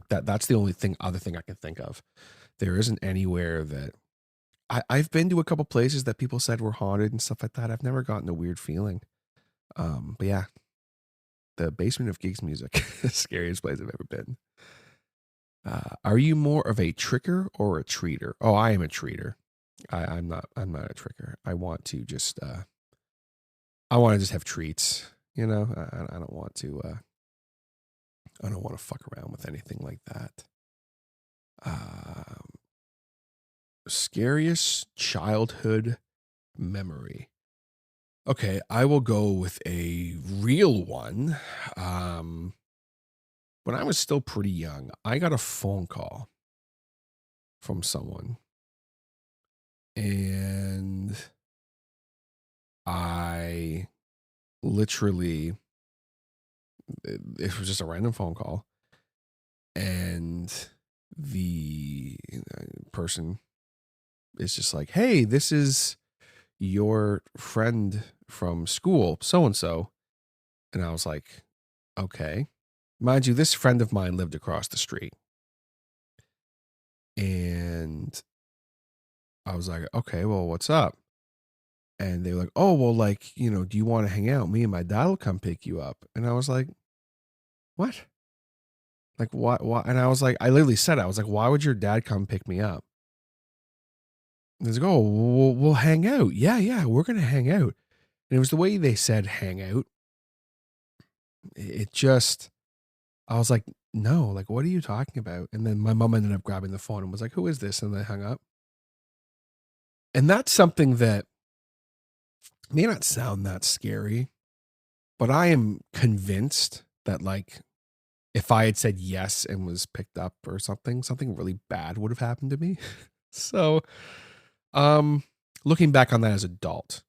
That's the only other thing I can think of. There isn't anywhere that I've been to a couple places that people said were haunted and stuff like that. I've never gotten a weird feeling. But yeah, the basement of Gigs Music, the scariest place I've ever been. Are you more of a tricker or a treater? Oh, I am a treater. I'm not a tricker. I want to just have treats, you know. I don't want to fuck around with anything like that. Scariest childhood memory. Okay, I will go with a real one. When I was still pretty young, I got a phone call from someone. And I literally, it was just a random phone call. And the person is just like, hey, this is your friend from school, so-and-so. And I was like, okay. Mind you, this friend of mine lived across the street. And I was like, okay, well, what's up? And they were like, oh, well, like, you know, do you want to hang out? Me and my dad will come pick you up. And I was like, what? Like, what? And I was like, I literally said, I was like, why would your dad come pick me up? And he's like, oh, we'll hang out. Yeah, we're going to hang out. And it was the way they said hang out. It just, I was like, no, like, what are you talking about? And then my mom ended up grabbing the phone and was like, who is this? And they hung up. And that's something that may not sound that scary, but I am convinced that, like, if I had said yes and was picked up or something really bad would have happened to me. So, looking back on that as an adult,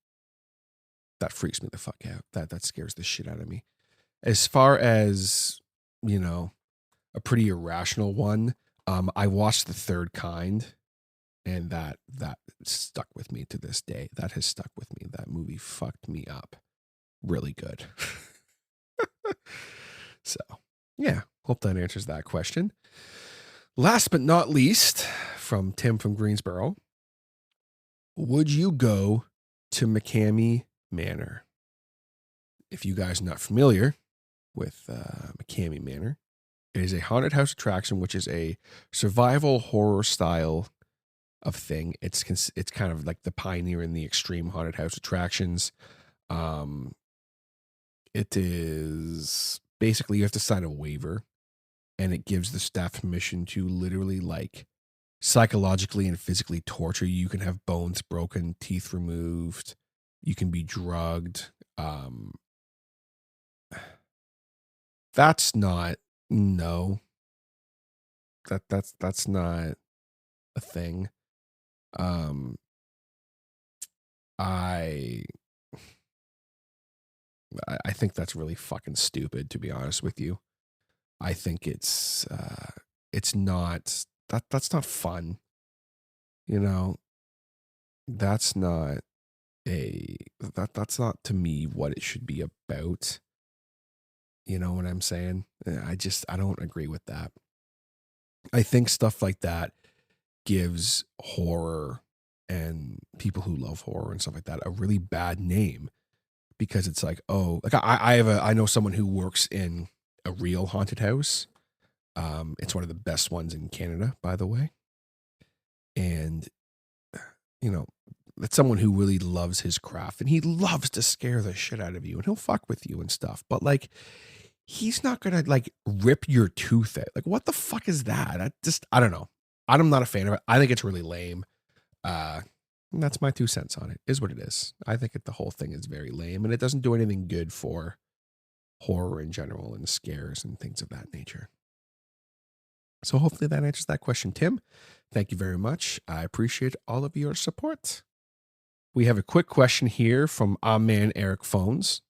that freaks me the fuck out. That scares the shit out of me. As far as, you know, a pretty irrational one, I watched The Third Kind, and that stuck with me to this day. That has stuck with me. That movie fucked me up really good. So, yeah, hope that answers that question. Last but not least, from Tim from Greensboro, would you go to McCamey Manor? If you guys are not familiar with McCamey Manor, it is a haunted house attraction, which is a survival horror style of thing. It's kind of like the pioneer in the extreme haunted house attractions. It is basically, you have to sign a waiver, and it gives the staff permission to literally, like, psychologically and physically torture you. You can have bones broken, teeth removed. You can be drugged. That's not, no, that's not a thing. Um, I I think that's really fucking stupid, to be honest with you. I think it's not, that's not fun. You know, that's not a that's not to me what it should be about. You know what I'm saying? I don't agree with that. I think stuff like that gives horror and people who love horror and stuff like that a really bad name, because it's like, oh, like I know someone who works in a real haunted house. It's one of the best ones in Canada, by the way. And you know, it's someone who really loves his craft, and he loves to scare the shit out of you, and he'll fuck with you and stuff. But like, he's not gonna like rip your tooth out. Like, what the fuck is that? I don't know. I'm not a fan of it. I think it's really lame. Uh, and that's my 2 cents on it. Is what it is. I think the whole thing is very lame, and it doesn't do anything good for horror in general and scares and things of that nature. So hopefully that answers that question, Tim. Thank you very much. I appreciate all of your support. We have a quick question here from our man Eric Phones.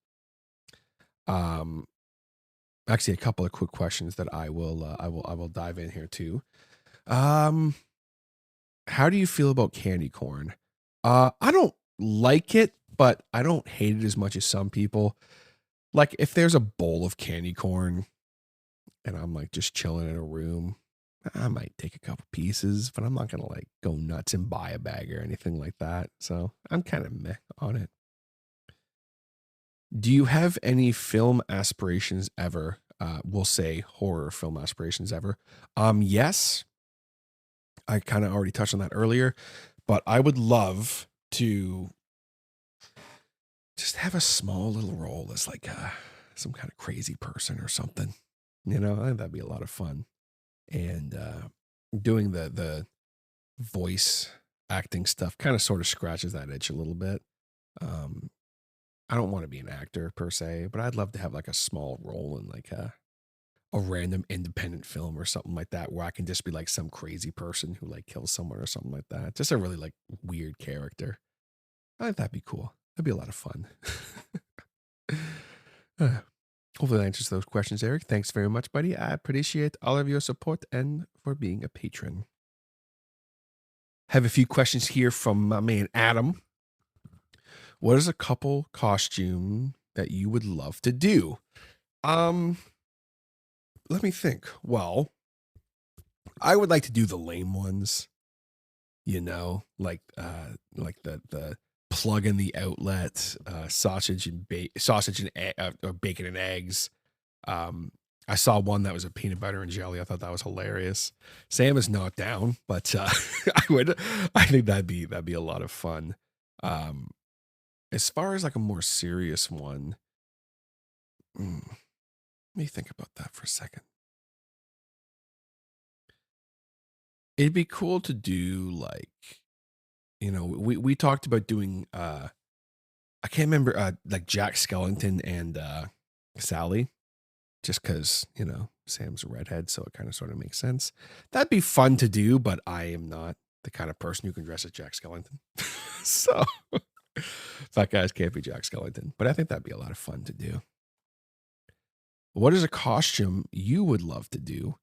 Actually, a couple of quick questions that I will dive in here too. How do you feel about candy corn? I don't like it, but I don't hate it as much as some people. Like, if there's a bowl of candy corn and I'm like just chilling in a room, I might take a couple pieces, but I'm not gonna like go nuts and buy a bag or anything like that. So I'm kind of meh on it. Do you have any film aspirations ever? We'll say horror film aspirations ever. Yes, I kind of already touched on that earlier, but I would love to just have a small little role as like some kind of crazy person or something. You know, I think that'd be a lot of fun. And doing the voice acting stuff kind of sort of scratches that itch a little bit. I don't want to be an actor per se, but I'd love to have like a small role in like a random independent film or something like that, where I can just be like some crazy person who like kills someone or something like that. Just a really like weird character. I think that'd be cool. That'd be a lot of fun. Uh, Hopefully that answers those questions, Eric. Thanks very much, buddy. I appreciate all of your support and for being a patron. Have a few questions here from my man Adam. What is a couple costume that you would love to do? Let me think. Well, I would like to do the lame ones, you know, like the plug in the outlet, sausage and or bacon and eggs. I saw one that was a peanut butter and jelly. I thought that was hilarious. Sam is not down, but I think that'd be a lot of fun. As far as like a more serious one, let me think about that for a second. It'd be cool to do like, you know, we talked about doing I can't remember like Jack Skellington and Sally, just because, you know, Sam's a redhead, so it kind of sort of makes sense. That'd be fun to do, but I am not the kind of person who can dress as Jack Skellington. So fat guys can't be Jack Skellington, but I think that'd be a lot of fun to do. What is a costume you would love to do?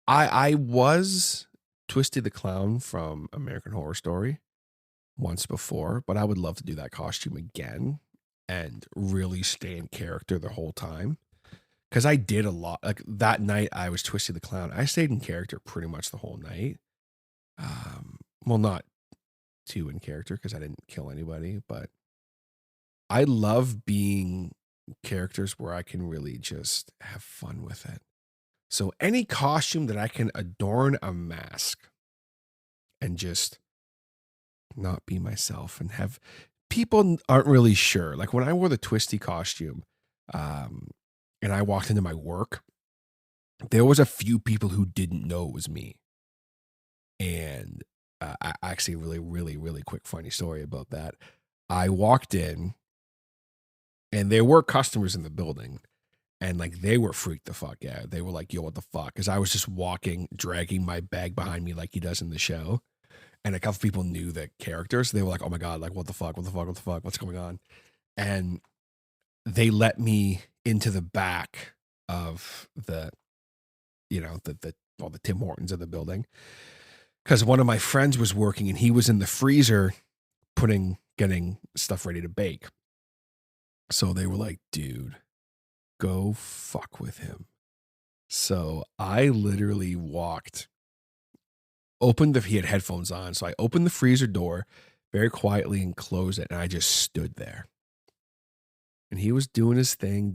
I was Twisty the Clown from American Horror Story once before, but I would love to do that costume again and really stay in character the whole time. Because I did a lot. Like that night I was Twisty the Clown, I stayed in character pretty much the whole night. Well, not too in character because I didn't kill anybody, but I love being characters where I can really just have fun with it. So any costume that I can adorn a mask and just not be myself and have people aren't really sure. Like when I wore the Twisty costume, and I walked into my work, there was a few people who didn't know it was me. And I actually really quick funny story about that. I walked in And there were customers in the building, and like they were freaked the fuck out. They were like, yo, what the fuck? Because I was just walking, dragging my bag behind me like he does in the show. And a couple people knew the characters. So they were like, oh my God, like what the fuck? What the fuck? What the fuck? What's going on? And they let me into the back of the, all the Tim Hortons of the building. Because one of my friends was working and he was in the freezer getting stuff ready to bake. So they were like, dude, go fuck with him. So I literally he had headphones on. So I opened the freezer door very quietly and closed it. And I just stood there. And he was doing his thing.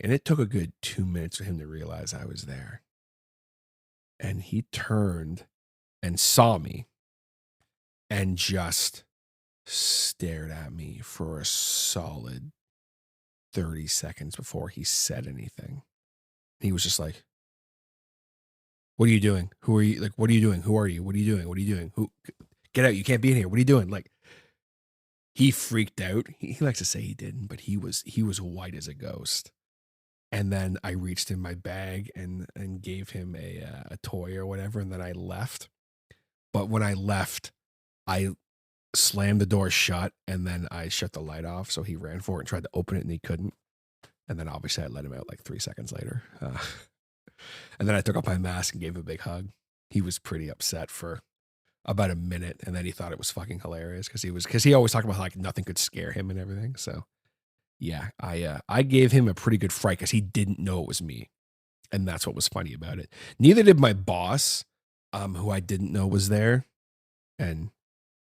And it took a good 2 minutes for him to realize I was there. And he turned and saw me and just stared at me for a solid 30 seconds before he said anything. He was just like, what are you doing? Who are you? Like, what are you doing? Who are you? What are you doing? What are you doing? Get out. You can't be in here. What are you doing? Like, he freaked out. He likes to say he didn't, but he was white as a ghost. And then I reached in my bag and gave him a toy or whatever. And then I left. But when I left, I slammed the door shut and then I shut the light off. So he ran for it and tried to open it and he couldn't. And then obviously I let him out like 3 seconds later. And then I took off my mask and gave him a big hug. He was pretty upset for about a minute. And then he thought it was fucking hilarious because he always talked about how like nothing could scare him and everything. So yeah, I gave him a pretty good fright because he didn't know it was me. And that's what was funny about it. Neither did my boss, who I didn't know was there. And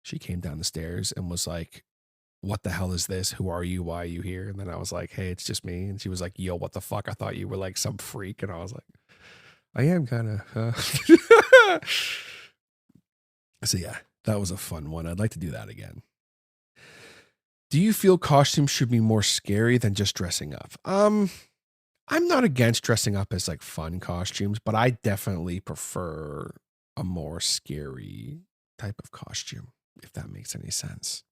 she came down the stairs and was like, what the hell is this? Who are you? Why are you here? And then I was like, hey, it's just me. And she was like, yo, what the fuck? I thought you were like some freak. And I was like, I am kind of. So yeah, that was a fun one. I'd like to do that again. Do you feel costumes should be more scary than just dressing up? I'm not against dressing up as like fun costumes, but I definitely prefer a more scary type of costume, if that makes any sense.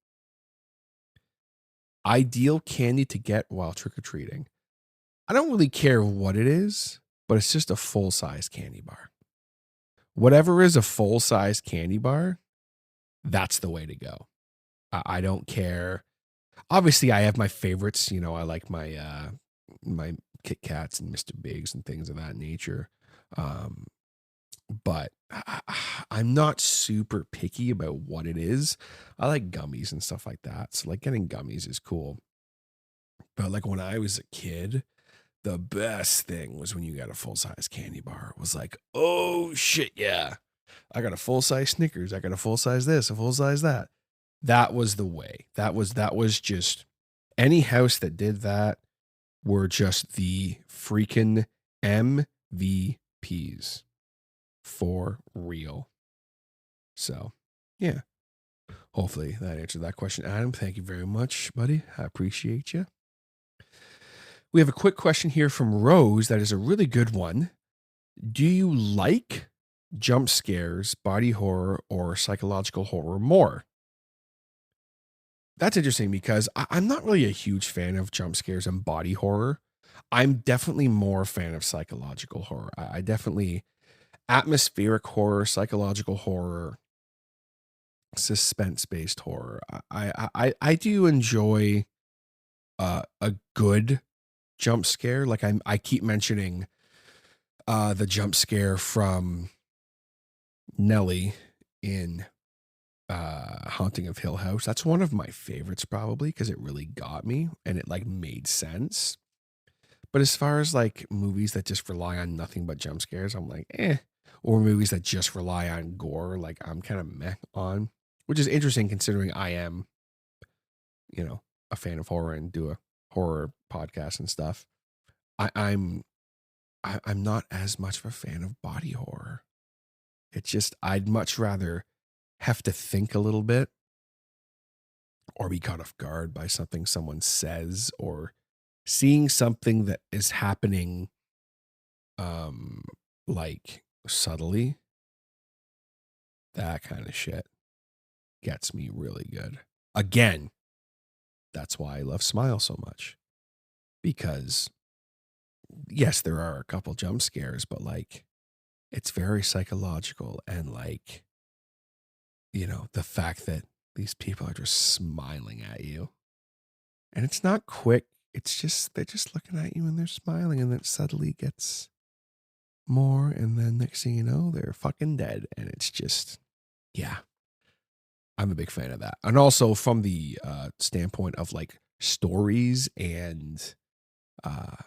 Ideal candy to get while trick-or-treating. I don't really care what it is, but it's just a full-size candy bar. Whatever is a full-size candy bar, that's the way to go. I don't care. Obviously, I have my favorites. I like my my Kit Kats and Mr. Bigs and things of that nature. But I'm not super picky about what it is. I like gummies and stuff like that. So like getting gummies is cool. But like when I was a kid, the best thing was when you got a full-size candy bar. It was like, oh shit, yeah. I got a full-size Snickers. I got a full-size this, a full-size that. That was the way. That was just any house that did that were just the freaking MVPs for real. So, yeah. Hopefully that answered that question, Adam. Thank you very much, buddy. I appreciate you. We have a quick question here from Rose that is a really good one. Do you like jump scares, body horror, or psychological horror more? That's interesting because I'm not really a huge fan of jump scares and body horror. I'm definitely more a fan of psychological horror. I definitely atmospheric horror, psychological horror, suspense-based horror. I do enjoy a good jump scare. Like I keep mentioning the jump scare from Nellie in Haunting of Hill House. That's one of my favorites probably because it really got me and it like made sense. But as far as like movies that just rely on nothing but jump scares, I'm like, eh. Or movies that just rely on gore, like I'm kind of meh on, which is interesting considering I am, a fan of horror and do a horror podcast and stuff. I'm not as much of a fan of body horror. It's just, I'd much rather have to think a little bit or be caught off guard by something someone says or seeing something that is happening like subtly. That kind of shit gets me really good. Again, that's why I love Smile so much. because yes, there are a couple jump scares, but like it's very psychological, and like, the fact that these people are just smiling at you, and it's not quick. It's just, they're just looking at you and they're smiling, and then it suddenly gets more. And then next thing you know, they're fucking dead. And it's just, yeah, I'm a big fan of that. And also from the standpoint of like stories and uh,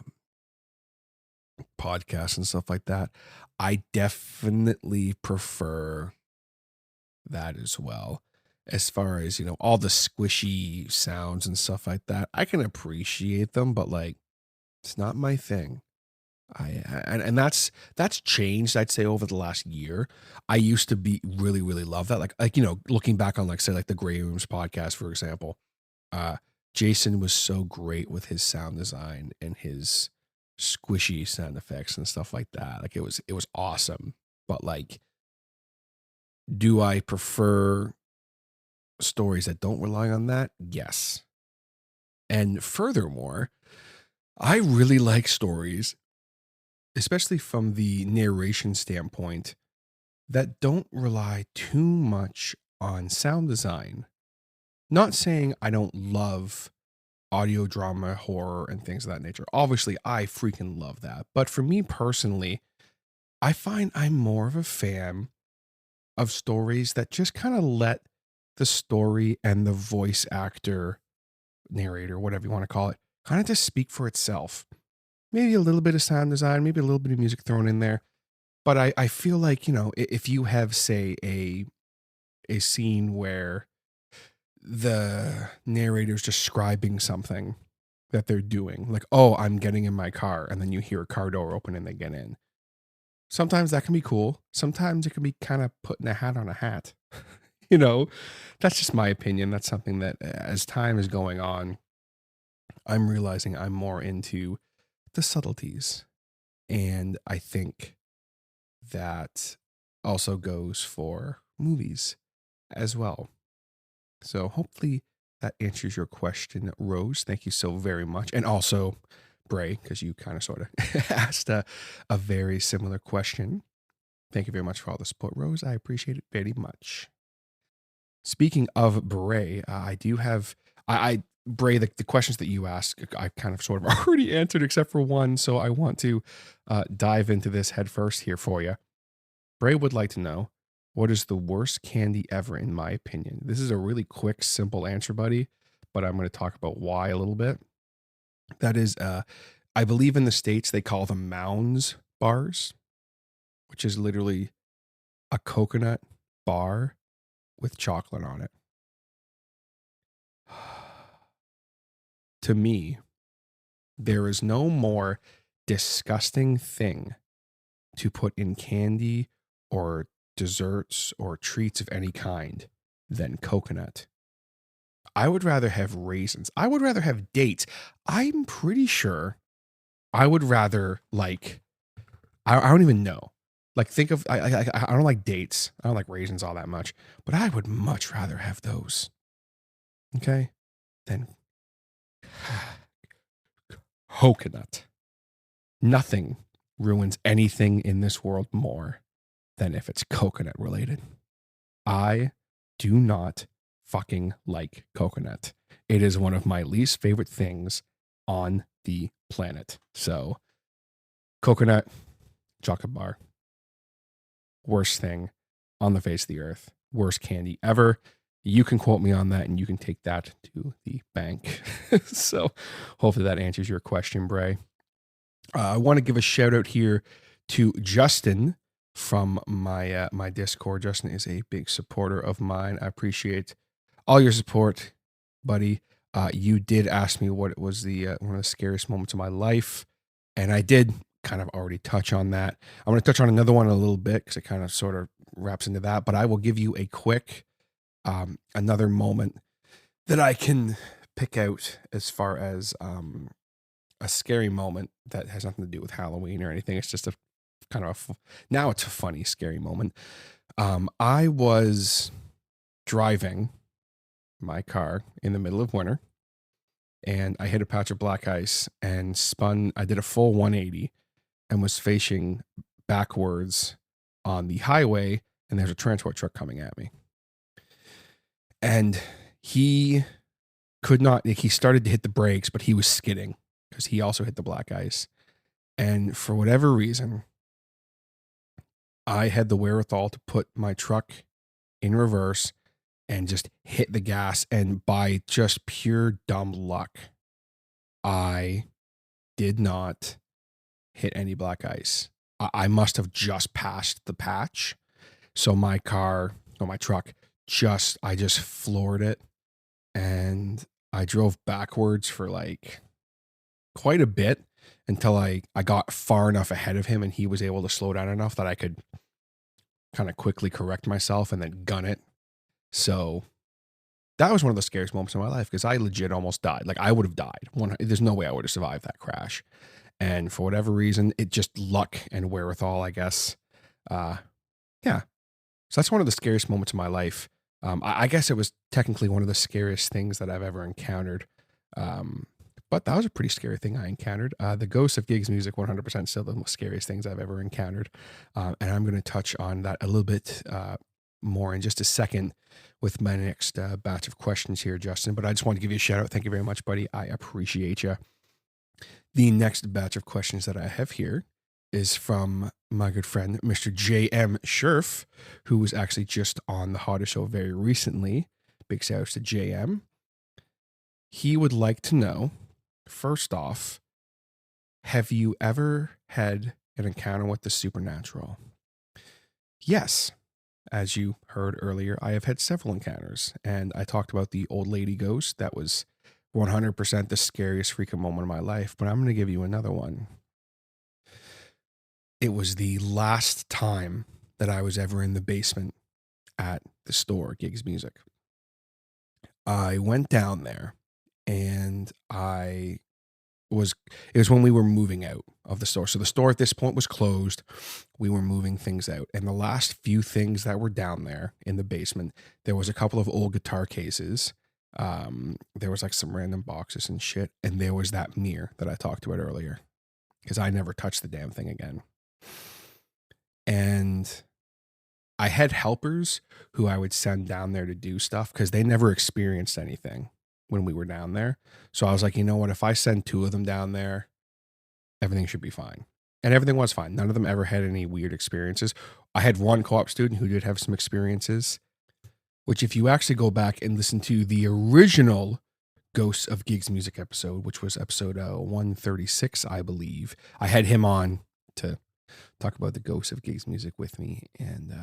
podcasts and stuff like that, I definitely prefer that as well. As far as, all the squishy sounds and stuff like that, I can appreciate them, but like, it's not my thing. And that's changed, I'd say, over the last year. I used to be really, really love that. Like, looking back on, like, say, like the Grey Rooms podcast, for example, uh, Jason was so great with his sound design and his squishy sound effects and stuff like that. Like, it was awesome. But like, do I prefer stories that don't rely on that? Yes. And furthermore, I really like stories, especially from the narration standpoint, that don't rely too much on sound design. Not saying I don't love audio drama, horror, and things of that nature. Obviously, I freaking love that. But for me personally, I find I'm more of a fan of stories that just kind of let the story and the voice actor, narrator, whatever you want to call it, kind of just speak for itself. Maybe a little bit of sound design, maybe a little bit of music thrown in there. But I feel like, if you have, say, a scene where the narrator's describing something that they're doing, like, oh, I'm getting in my car, and then you hear a car door open and they get in. Sometimes that can be cool. Sometimes it can be kind of putting a hat on a hat. you know, that's just my opinion. That's something that, as time is going on, I'm realizing I'm more into the subtleties. And I think that also goes for movies as well. So hopefully that answers your question, Rose. Thank you so very much. And also, Bray, because you kind of sort of asked a very similar question. Thank you very much for all the support, Rose. I appreciate it very much. Speaking of Bray, I do have, Bray, the questions that you ask, I kind of sort of already answered except for one. So I want to dive into this head first here for you. Bray would like to know, what is the worst candy ever, in my opinion? This is a really quick, simple answer, buddy, but I'm going to talk about why a little bit. That is, I believe in the States, they call them Mounds bars, which is literally a coconut bar with chocolate on it. To me, there is no more disgusting thing to put in candy or desserts or treats of any kind than coconut. I would rather have raisins. I would rather have dates. I'm pretty sure I would rather, like, I don't even know. Like, think of, I don't like dates. I don't like raisins all that much, but I would much rather have those. Okay? Than coconut. Nothing ruins anything in this world more than if it's coconut related. I do not fucking like coconut. It is one of my least favorite things on the planet. So, coconut chocolate bar. Worst thing on the face of the earth. Worst candy ever. You can quote me on that and you can take that to the bank. So, hopefully that answers your question, Bray. I want to give a shout out here to Justin from my Discord. Justin is a big supporter of mine. I appreciate all your support, buddy. You did ask me what it was the one of the scariest moments of my life, and I did kind of already touch on that. I'm going to touch on another one in a little bit because it kind of sort of wraps into that, but I will give you a quick another moment that I can pick out as far as a scary moment that has nothing to do with Halloween or anything. It's just a kind of now it's a funny, scary moment. I was driving my car in the middle of winter, and I hit a patch of black ice and spun. I did a full 180 and was facing backwards on the highway, and there's a transport truck coming at me. And he could not, like, he started to hit the brakes, but he was skidding because he also hit the black ice. And for whatever reason, I had the wherewithal to put my truck in reverse and just hit the gas. And by just pure dumb luck, I did not hit any black ice. I must have just passed the patch. So my car, or my truck, I just floored it. And I drove backwards for like quite a bit until I got far enough ahead of him and he was able to slow down enough that I could kind of quickly correct myself and then gun it. So that was one of the scariest moments in my life because I legit almost died. Like I would have died. There's no way I would have survived that crash. And for whatever reason, it just luck and wherewithal, I guess. Yeah. So that's one of the scariest moments of my life. I guess it was technically one of the scariest things that I've ever encountered. But that was a pretty scary thing I encountered. The ghost of Gigs Music, 100% still the most scariest things I've ever encountered. And I'm going to touch on that a little bit more in just a second with my next batch of questions here, Justin. But I just want to give you a shout out. Thank you very much, buddy. I appreciate you. The next batch of questions that I have here is from my good friend, Mr. J.M. Scherf, who was actually just on the Hodder Show very recently. Big shout out to J.M. He would like to know, first off, have you ever had an encounter with the supernatural? Yes. As you heard earlier, I have had several encounters, and I talked about the old lady ghost. That was 100% the scariest freaking moment of my life, but I'm going to give you another one. It was the last time that I was ever in the basement at the store, Gigs Music. I went down there, and it was when we were moving out of the store. So the store at this point was closed. We were moving things out. And the last few things that were down there in the basement, there was a couple of old guitar cases. There was like some random boxes and shit. And there was that mirror that I talked about earlier, because I never touched the damn thing again. And I had helpers who I would send down there to do stuff because they never experienced anything when we were down there. So I was like, you know what? If I send 2 of them down there, everything should be fine. And everything was fine. None of them ever had any weird experiences. I had one co-op student who did have some experiences, which if you actually go back and listen to the original Ghosts of Gigs Music episode, which was episode 136, I believe, I had him on to talk about the Ghosts of Gigs Music with me. And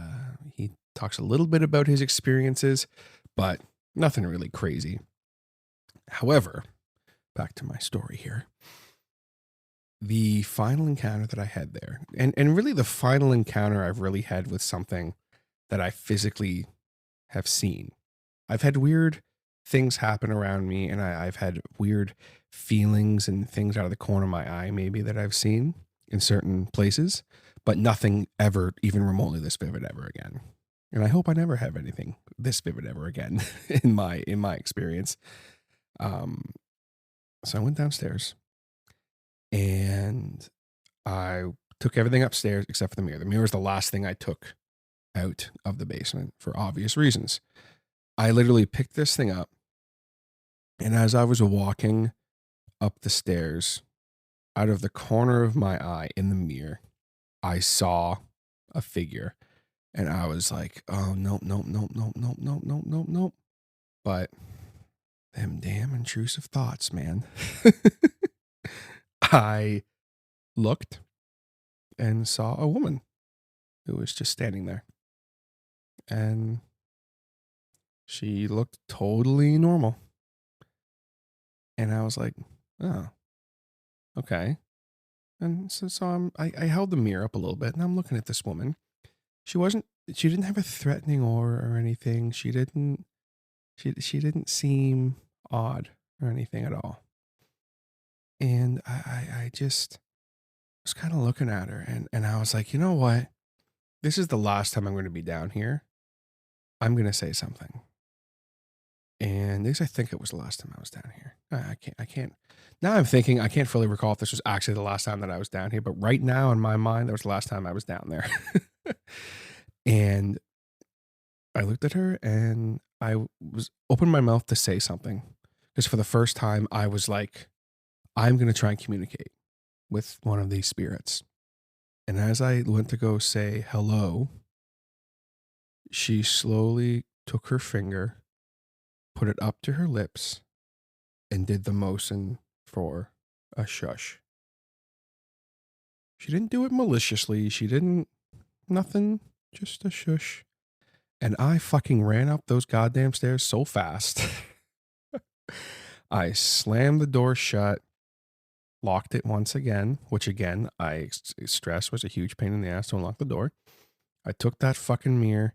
he talks a little bit about his experiences, but nothing really crazy. However, back to my story here. The final encounter that I had there, and really the final encounter I've really had with something that I physically have seen. I've had weird things happen around me, and I've had weird feelings and things out of the corner of my eye maybe that I've seen in certain places, but nothing ever even remotely this vivid ever again. And I hope I never have anything this vivid ever again in my experience. So I went downstairs and I took everything upstairs except for the mirror. The mirror was the last thing I took out of the basement for obvious reasons. I literally picked this thing up, and as I was walking up the stairs, out of the corner of my eye in the mirror, I saw a figure, and I was like, oh, nope. But them damn intrusive thoughts, man. I looked and saw a woman who was just standing there. And she looked totally normal. And I was like, oh, okay. And so I held the mirror up a little bit, and I'm looking at this woman. She didn't have a threatening aura or anything. She didn't seem odd or anything at all. And I just was kind of looking at her, and I was like, you know what? This is the last time I'm going to be down here. I'm going to say something. And this, I think it was the last time I was down here. I can't. Now I'm thinking I can't fully recall if this was actually the last time that I was down here, but right now in my mind, that was the last time I was down there. And I looked at her and I was opened my mouth to say something because for the first time I was like, I'm going to try and communicate with one of these spirits. And as I went to go say hello, she slowly took her finger, put it up to her lips, and did the motion for a shush. She didn't do it maliciously. She didn't, nothing, just a shush. And I fucking ran up those goddamn stairs so fast. I slammed the door shut, locked it once again, which again, I stress was a huge pain in the ass to unlock the door. I took that fucking mirror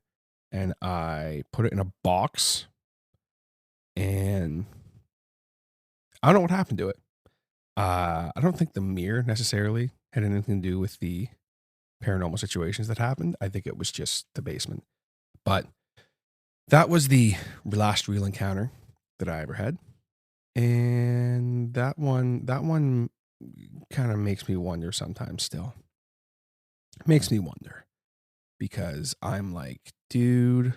and I put it in a box and I don't know what happened to it. I don't think the mirror necessarily had anything to do with the paranormal situations that happened. I think it was just the basement. But that was the last real encounter that I ever had. And that one kind of makes me wonder sometimes still. It makes me wonder because I'm like, dude,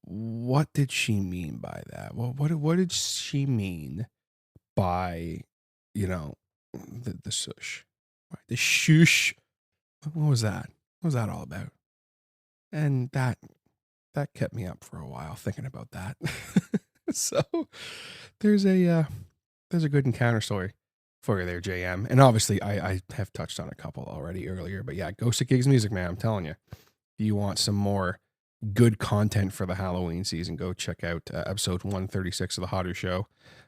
what did she mean by that? Well, what did she mean by, the shush? The shush. What was that? What was that all about? And that kept me up for a while thinking about that. So there's a good encounter story for you there, JM. And obviously I have touched on a couple already earlier, but yeah, Ghost of Gigs Music, man, I'm telling you, if you want some more good content for the Halloween season, go check out episode 136 of the Hodder Show.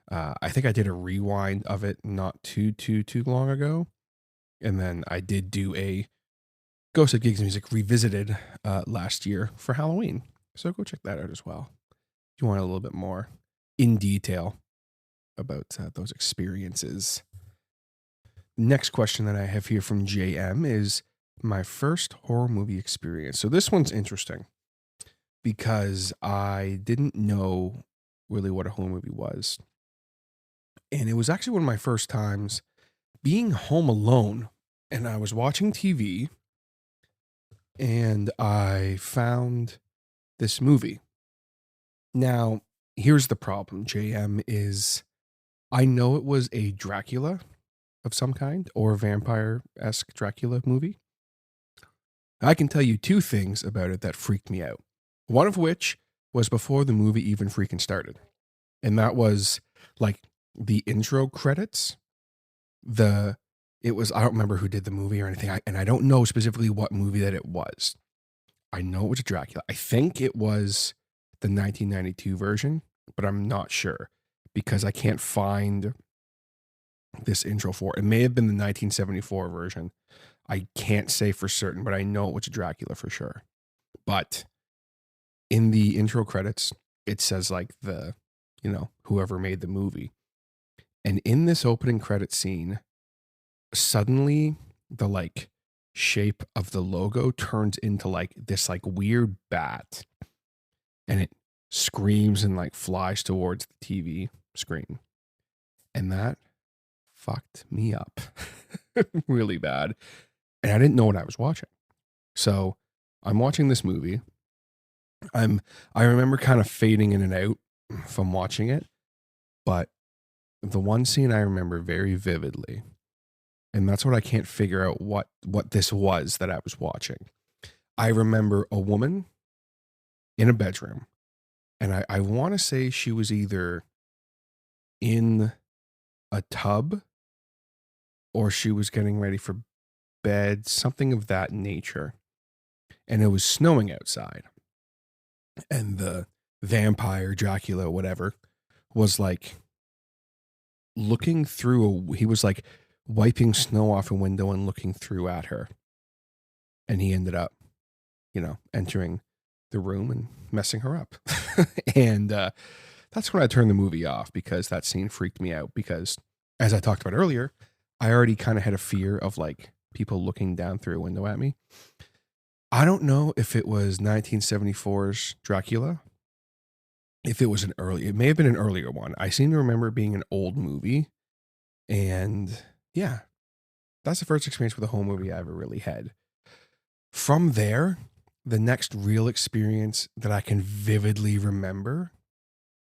I think I did a rewind of it not too long ago. And then I did do a Ghost of Gigs Music revisited last year for Halloween. So go check that out as well. If you want a little bit more in detail about those experiences. Next question that I have here from JM is my first horror movie experience. So this one's interesting because I didn't know really what a horror movie was. And it was actually one of my first times being home alone. And I was watching TV and I found this movie. Now, here's the problem, JM, is I know it was a Dracula of some kind or a vampire-esque Dracula movie. I can tell you two things about it that freaked me out. One of which was before the movie even freaking started. And that was like the intro credits. I don't remember who did the movie or anything. And I don't know specifically what movie that it was. I know it was a Dracula. I think it was the 1992 version, but I'm not sure because I can't find this intro for it. It may have been the 1974 version. I can't say for certain, but I know it was a Dracula for sure. But in the intro credits, it says like whoever made the movie. And in this opening credit scene, suddenly the like shape of the logo turns into like this like weird bat. And it screams and like flies towards the TV screen. And that fucked me up really bad. And I didn't know what I was watching. So I'm watching this movie. I remember kind of fading in and out from watching it. But the one scene I remember very vividly, and that's what I can't figure out what this was that I was watching. I remember a woman in a bedroom. And I want to say she was either in a tub or she was getting ready for bed, something of that nature. And it was snowing outside. And the vampire, Dracula, whatever, was like looking through he was like wiping snow off a window and looking through at her. And he ended up, entering the room and messing her up. And that's when I turned the movie off because that scene freaked me out because, as I talked about earlier, I already kind of had a fear of like people looking down through a window at me. I don't know if it was 1974's Dracula if it was it may have been an earlier one. I seem to remember it being an old movie. And yeah, that's the first experience with a home movie I ever really had. From there, the next real experience that I can vividly remember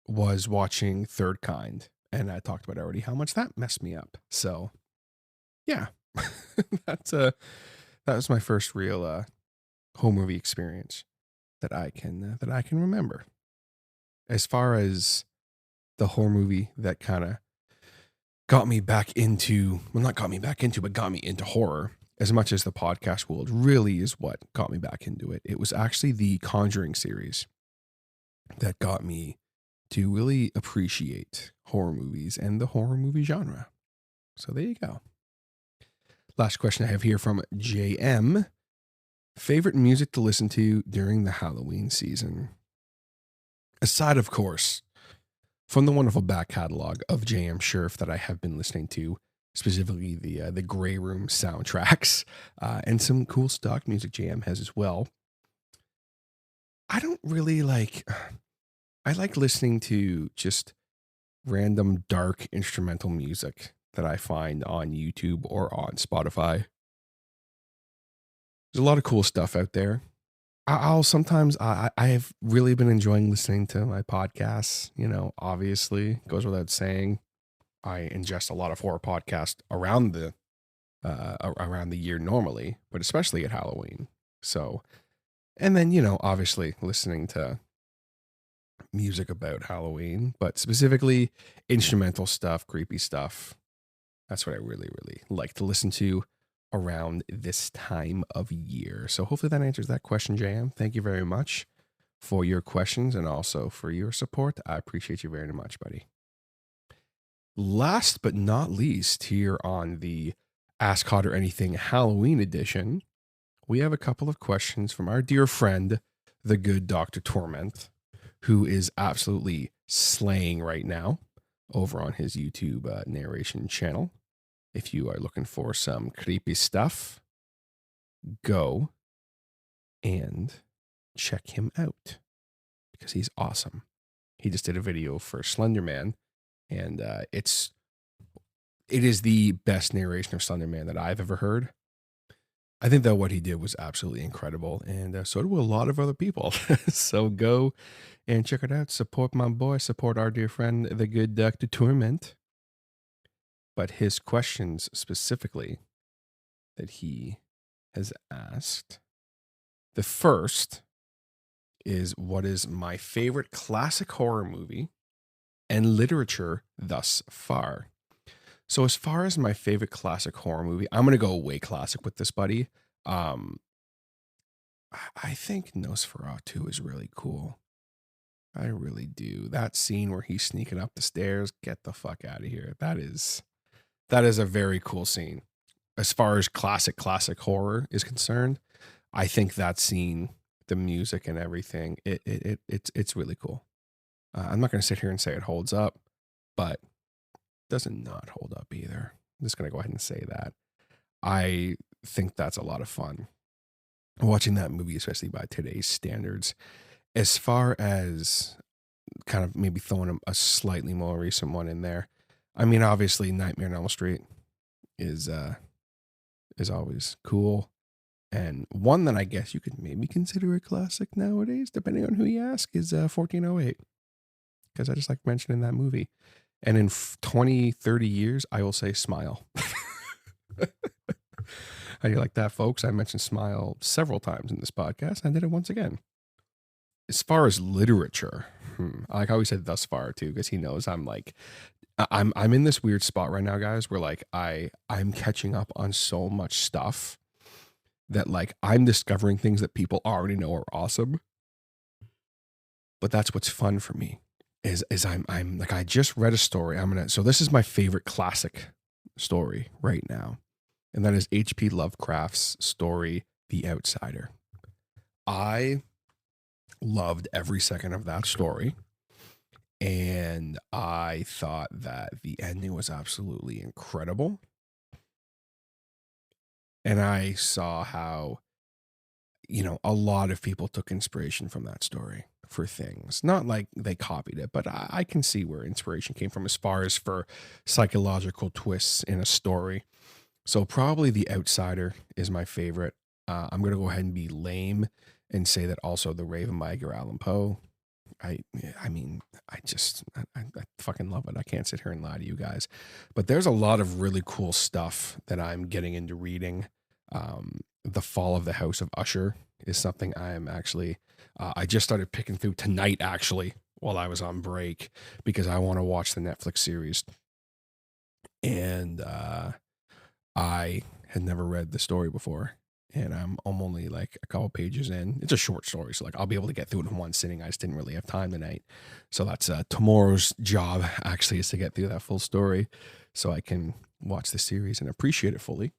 was watching Third Kind. And I talked about already how much that messed me up. So yeah, that was my first real home movie experience that I can remember. As far as the horror movie that kind of got me back into, well, not got me back into, but got me into horror as much as the podcast world really is what got me back into it. It was actually the Conjuring series that got me to really appreciate horror movies and the horror movie genre. So there you go. Last question I have here from JM. Favorite music to listen to during the Halloween season? Aside, of course, from the wonderful back catalog of JM Scherf that I have been listening to, specifically the Grey Room soundtracks, and some cool stock music JM has as well. I don't really I like listening to just random dark instrumental music that I find on YouTube or on Spotify. There's a lot of cool stuff out there. I'll sometimes I have really been enjoying listening to my podcasts. You know, obviously goes without saying, I ingest a lot of horror podcasts around the year normally, but especially at Halloween. So, and then obviously listening to music about Halloween, but specifically instrumental stuff, creepy stuff. That's what I really, really like to listen to around this time of year. So hopefully that answers that question, JM. Thank you very much for your questions and also for your support. I appreciate you very much, buddy. Last but not least, here on the Ask Hodder Anything Halloween edition, we have a couple of questions from our dear friend, the good Dr. Torment, who is absolutely slaying right now over on his YouTube narration channel. If you are looking for some creepy stuff, go and check him out because he's awesome. He just did a video for Slender Man, and it is the best narration of Slender Man that I've ever heard. I think that what he did was absolutely incredible, and so do a lot of other people. So go and check it out. Support my boy. Support our dear friend, the good Dr. Torment. But his questions specifically that he has asked. The first is, what is my favorite classic horror movie and literature thus far? So as far as my favorite classic horror movie, I'm going to go way classic with this, buddy. I think Nosferatu is really cool. I really do. That scene where he's sneaking up the stairs, get the fuck out of here. That is a very cool scene. As far as classic horror is concerned, I think that scene, the music and everything, it's really cool. I'm not going to sit here and say it holds up, but it doesn't not hold up either. I'm just going to go ahead and say that. I think that's a lot of fun watching that movie, especially by today's standards. As far as kind of maybe throwing a slightly more recent one in there, I mean, obviously Nightmare on Elm Street is always cool. And one that I guess you could maybe consider a classic nowadays, depending on who you ask, is 1408. Because I just like mentioning that movie. And in 20, 30 years, I will say Smile. How do you like that, folks? I mentioned Smile several times in this podcast. And I did it once again. As far as literature, I like how he said thus far too, because he knows I'm in this weird spot right now, guys, where like I'm catching up on so much stuff that like I'm discovering things that people already know are awesome. But that's what's fun for me is I'm like, I just read a story. So this is my favorite classic story right now. And that is H.P. Lovecraft's story, The Outsider. I loved every second of that story. And I thought that the ending was absolutely incredible. And I saw how a lot of people took inspiration from that story for things. Not like they copied it, but I can see where inspiration came from as far as for psychological twists in a story. So probably The Outsider is my favorite. I'm going to go ahead and be lame and say that also The Raven by Edgar Allan Poe. I I mean, I fucking love it. I can't sit here and lie to you guys. But there's a lot of really cool stuff that I'm getting into reading. The Fall of the House of Usher is something I am actually, I just started picking through tonight actually while I was on break because I want to watch the Netflix series. And I had never read the story before. And I'm only like a couple pages in. It's a short story, so like I'll be able to get through it in one sitting. I just didn't really have time tonight. So that's tomorrow's job actually, is to get through that full story so I can watch the series and appreciate it fully.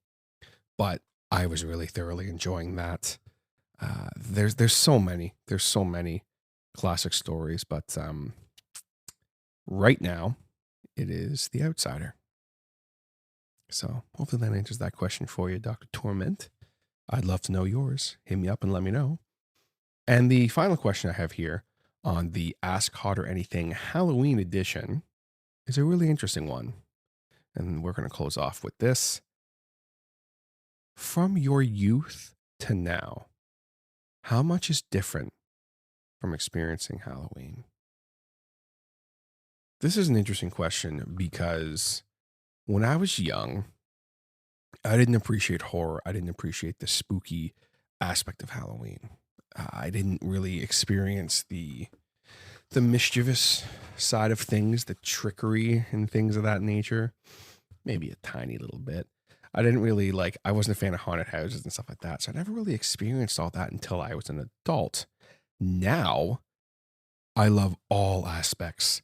But I was really thoroughly enjoying that. There's so many classic stories, but right now it is The Outsider. So hopefully that answers that question for you, Dr. Torment. I'd love to know yours. Hit me up and let me know. And the final question I have here on the Ask Hodder Anything Halloween edition is a really interesting one. And we're going to close off with this. From your youth to now, how much is different from experiencing Halloween? This is an interesting question because when I was young, I didn't appreciate horror. I didn't appreciate the spooky aspect of Halloween. I didn't really experience the mischievous side of things, the trickery and things of that nature. Maybe a tiny little bit. I didn't really I wasn't a fan of haunted houses and stuff like that. So I never really experienced all that until I was an adult. Now, I love all aspects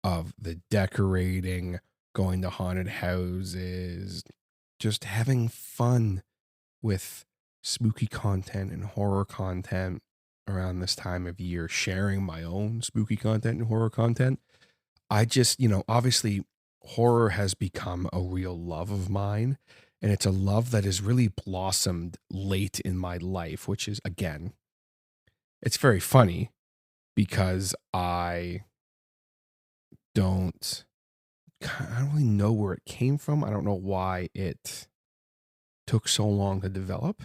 of the decorating, going to haunted houses, just having fun with spooky content and horror content around this time of year, sharing my own spooky content and horror content. I just, obviously horror has become a real love of mine, and it's a love that has really blossomed late in my life, which is, again, it's very funny because I don't really know where it came from. I don't know why it took so long to develop.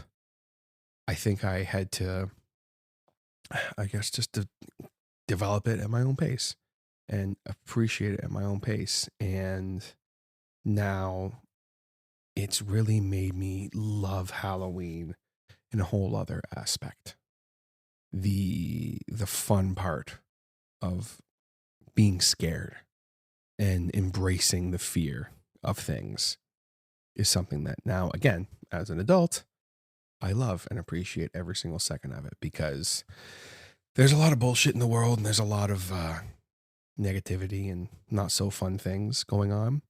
I think I had to, I guess, just to develop it at my own pace and appreciate it at my own pace. And now it's really made me love Halloween in a whole other aspect. The fun part of being scared and embracing the fear of things is something that now, again, as an adult, I love and appreciate every single second of it, because there's a lot of bullshit in the world and there's a lot of negativity and not so fun things going on.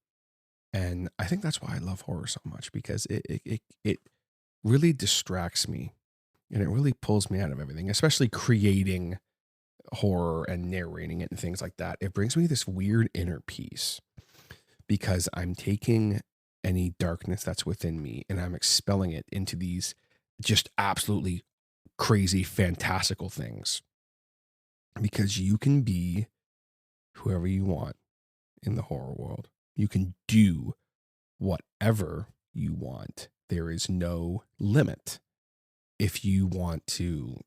And I think that's why I love horror so much, because it really distracts me and it really pulls me out of everything, especially creating horror and narrating it and things like that. It brings me this weird inner peace because I'm taking any darkness that's within me and I'm expelling it into these just absolutely crazy, fantastical things. Because you can be whoever you want in the horror world. You can do whatever you want. There is no limit. If you want to,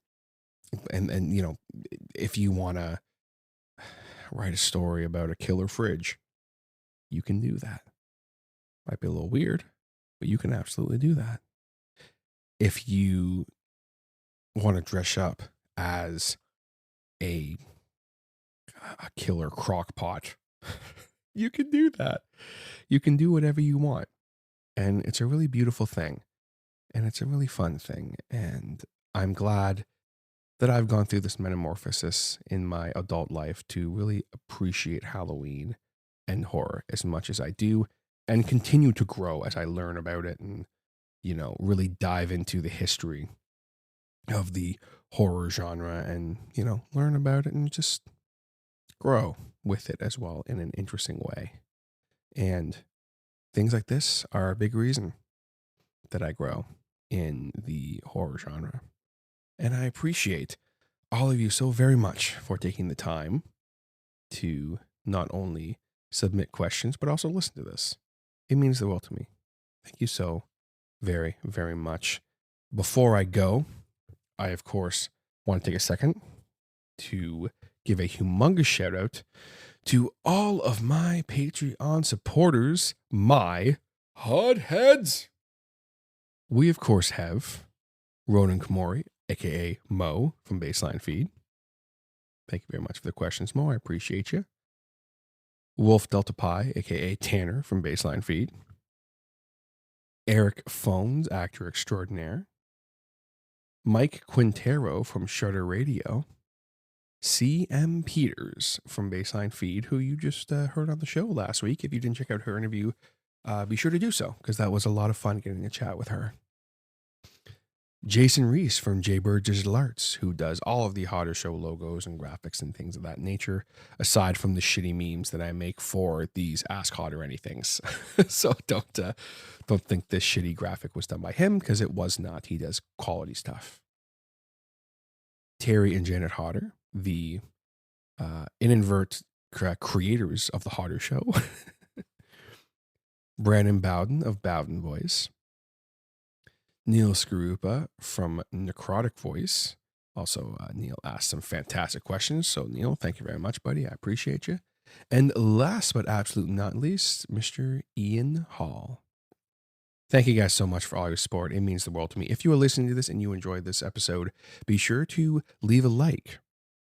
and if you want to write a story about a killer fridge, you can do that. Might be a little weird, but you can absolutely do that. If you want to dress up as a killer crock pot, you can do that. You can do whatever you want. And it's a really beautiful thing. And it's a really fun thing. And I'm glad that I've gone through this metamorphosis in my adult life to really appreciate Halloween and horror as much as I do, and continue to grow as I learn about it and, really dive into the history of the horror genre and, learn about it and just grow with it as well in an interesting way. And things like this are a big reason that I grow in the horror genre. And I appreciate all of you so very much for taking the time to not only submit questions, but also listen to this. It means the world to me. Thank you so very, very much. Before I go, I, of course, want to take a second to give a humongous shout out to all of my Patreon supporters, my hotheads. We, of course, have Ronan Komori, aka Mo from Baseline Feed. Thank you very much for the questions, Mo. I appreciate you. Wolf Delta Pi, aka Tanner from Baseline Feed. Eric Phones, actor extraordinaire. Mike Quintero from Shutter Radio. C.M. Peters from Baseline Feed, who you just heard on the show last week. If you didn't check out her interview, be sure to do so, because that was a lot of fun getting a chat with her. Jason Reese from Jaybird Digital Arts, who does all of the Hodder Show logos and graphics and things of that nature, aside from the shitty memes that I make for these Ask Hodder Anythings. So don't think this shitty graphic was done by him, because it was not. He does quality stuff. Terry and Janet Hodder, the creators of the Hodder Show. Brandon Bowden of Bowden Voice. Neil Skarupa from Necrotic Voice. Also, Neil asked some fantastic questions. So, Neil, thank you very much, buddy. I appreciate you. And last but absolutely not least, Mr. Ian Hall. Thank you guys so much for all your support. It means the world to me. If you are listening to this and you enjoyed this episode, be sure to leave a like.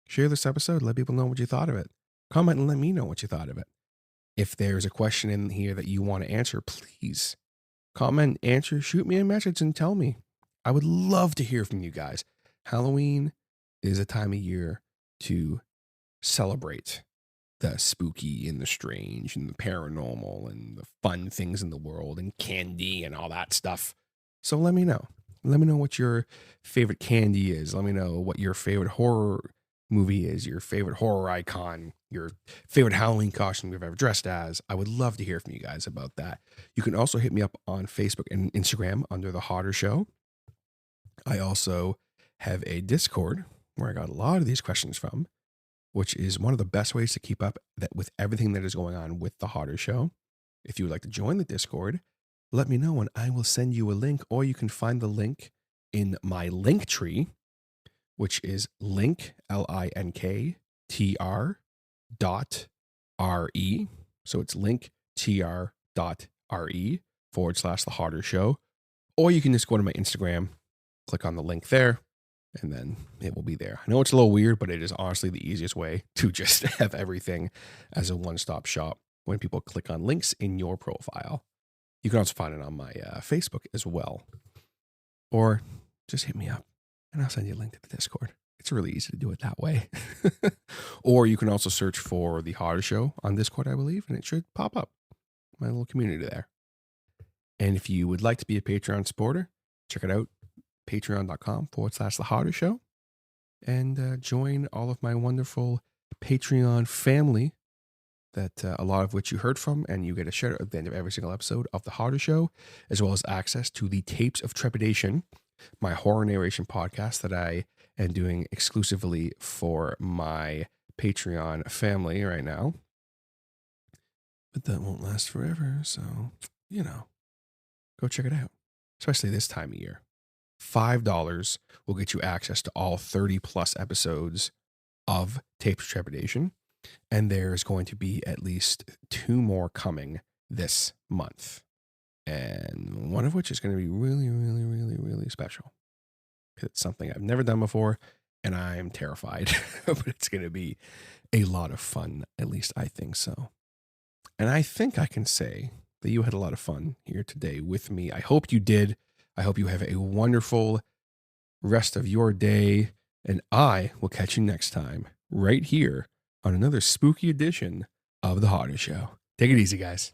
Share this episode. Let people know what you thought of it. Comment and let me know what you thought of it. If there's a question in here that you want to answer, please comment, answer, shoot me a message and tell me. I would love to hear from you guys. Halloween is a time of year to celebrate the spooky and the strange and the paranormal and the fun things in the world and candy and all that stuff. So let me know. Let me know what your favorite candy is. Let me know what your favorite horror movie is, your favorite horror icon, your favorite Halloween costume you've ever dressed as. I would love to hear from you guys about that. You can also hit me up on Facebook and Instagram under The Hodder Show. I also have a Discord where I got a lot of these questions from, which is one of the best ways to keep up with everything that is going on with The Hodder Show. If you would like to join the Discord, let me know and I will send you a link, or you can find the link in my link tree, which is linktr.re. So it's linktr.re/The Hodder Show. Or you can just go to my Instagram, click on the link there, and then it will be there. I know it's a little weird, but it is honestly the easiest way to just have everything as a one-stop shop when people click on links in your profile. You can also find it on my Facebook as well. Or just hit me up and I'll send you a link to the Discord. It's really easy to do it that way. Or you can also search for The Hodder Show on Discord, I believe, and it should pop up. My little community there. And if you would like to be a Patreon supporter, check it out. Patreon.com/The Hodder Show. And join all of my wonderful Patreon family that a lot of which you heard from, and you get a shout out at the end of every single episode of The Hodder Show, as well as access to the Tapes of Trepidation, my horror narration podcast that I am doing exclusively for my Patreon family right now. But that won't last forever, so, go check it out, especially this time of year. $5 will get you access to all 30 plus episodes of Tapes of Trepidation. And there's going to be at least 2 more coming this month. And one of which is going to be really, really, really, really special. It's something I've never done before, and I'm terrified. But it's going to be a lot of fun, at least I think so. And I think I can say that you had a lot of fun here today with me. I hope you did. I hope you have a wonderful rest of your day. And I will catch you next time right here on another spooky edition of The Hodder Show. Take it easy, guys.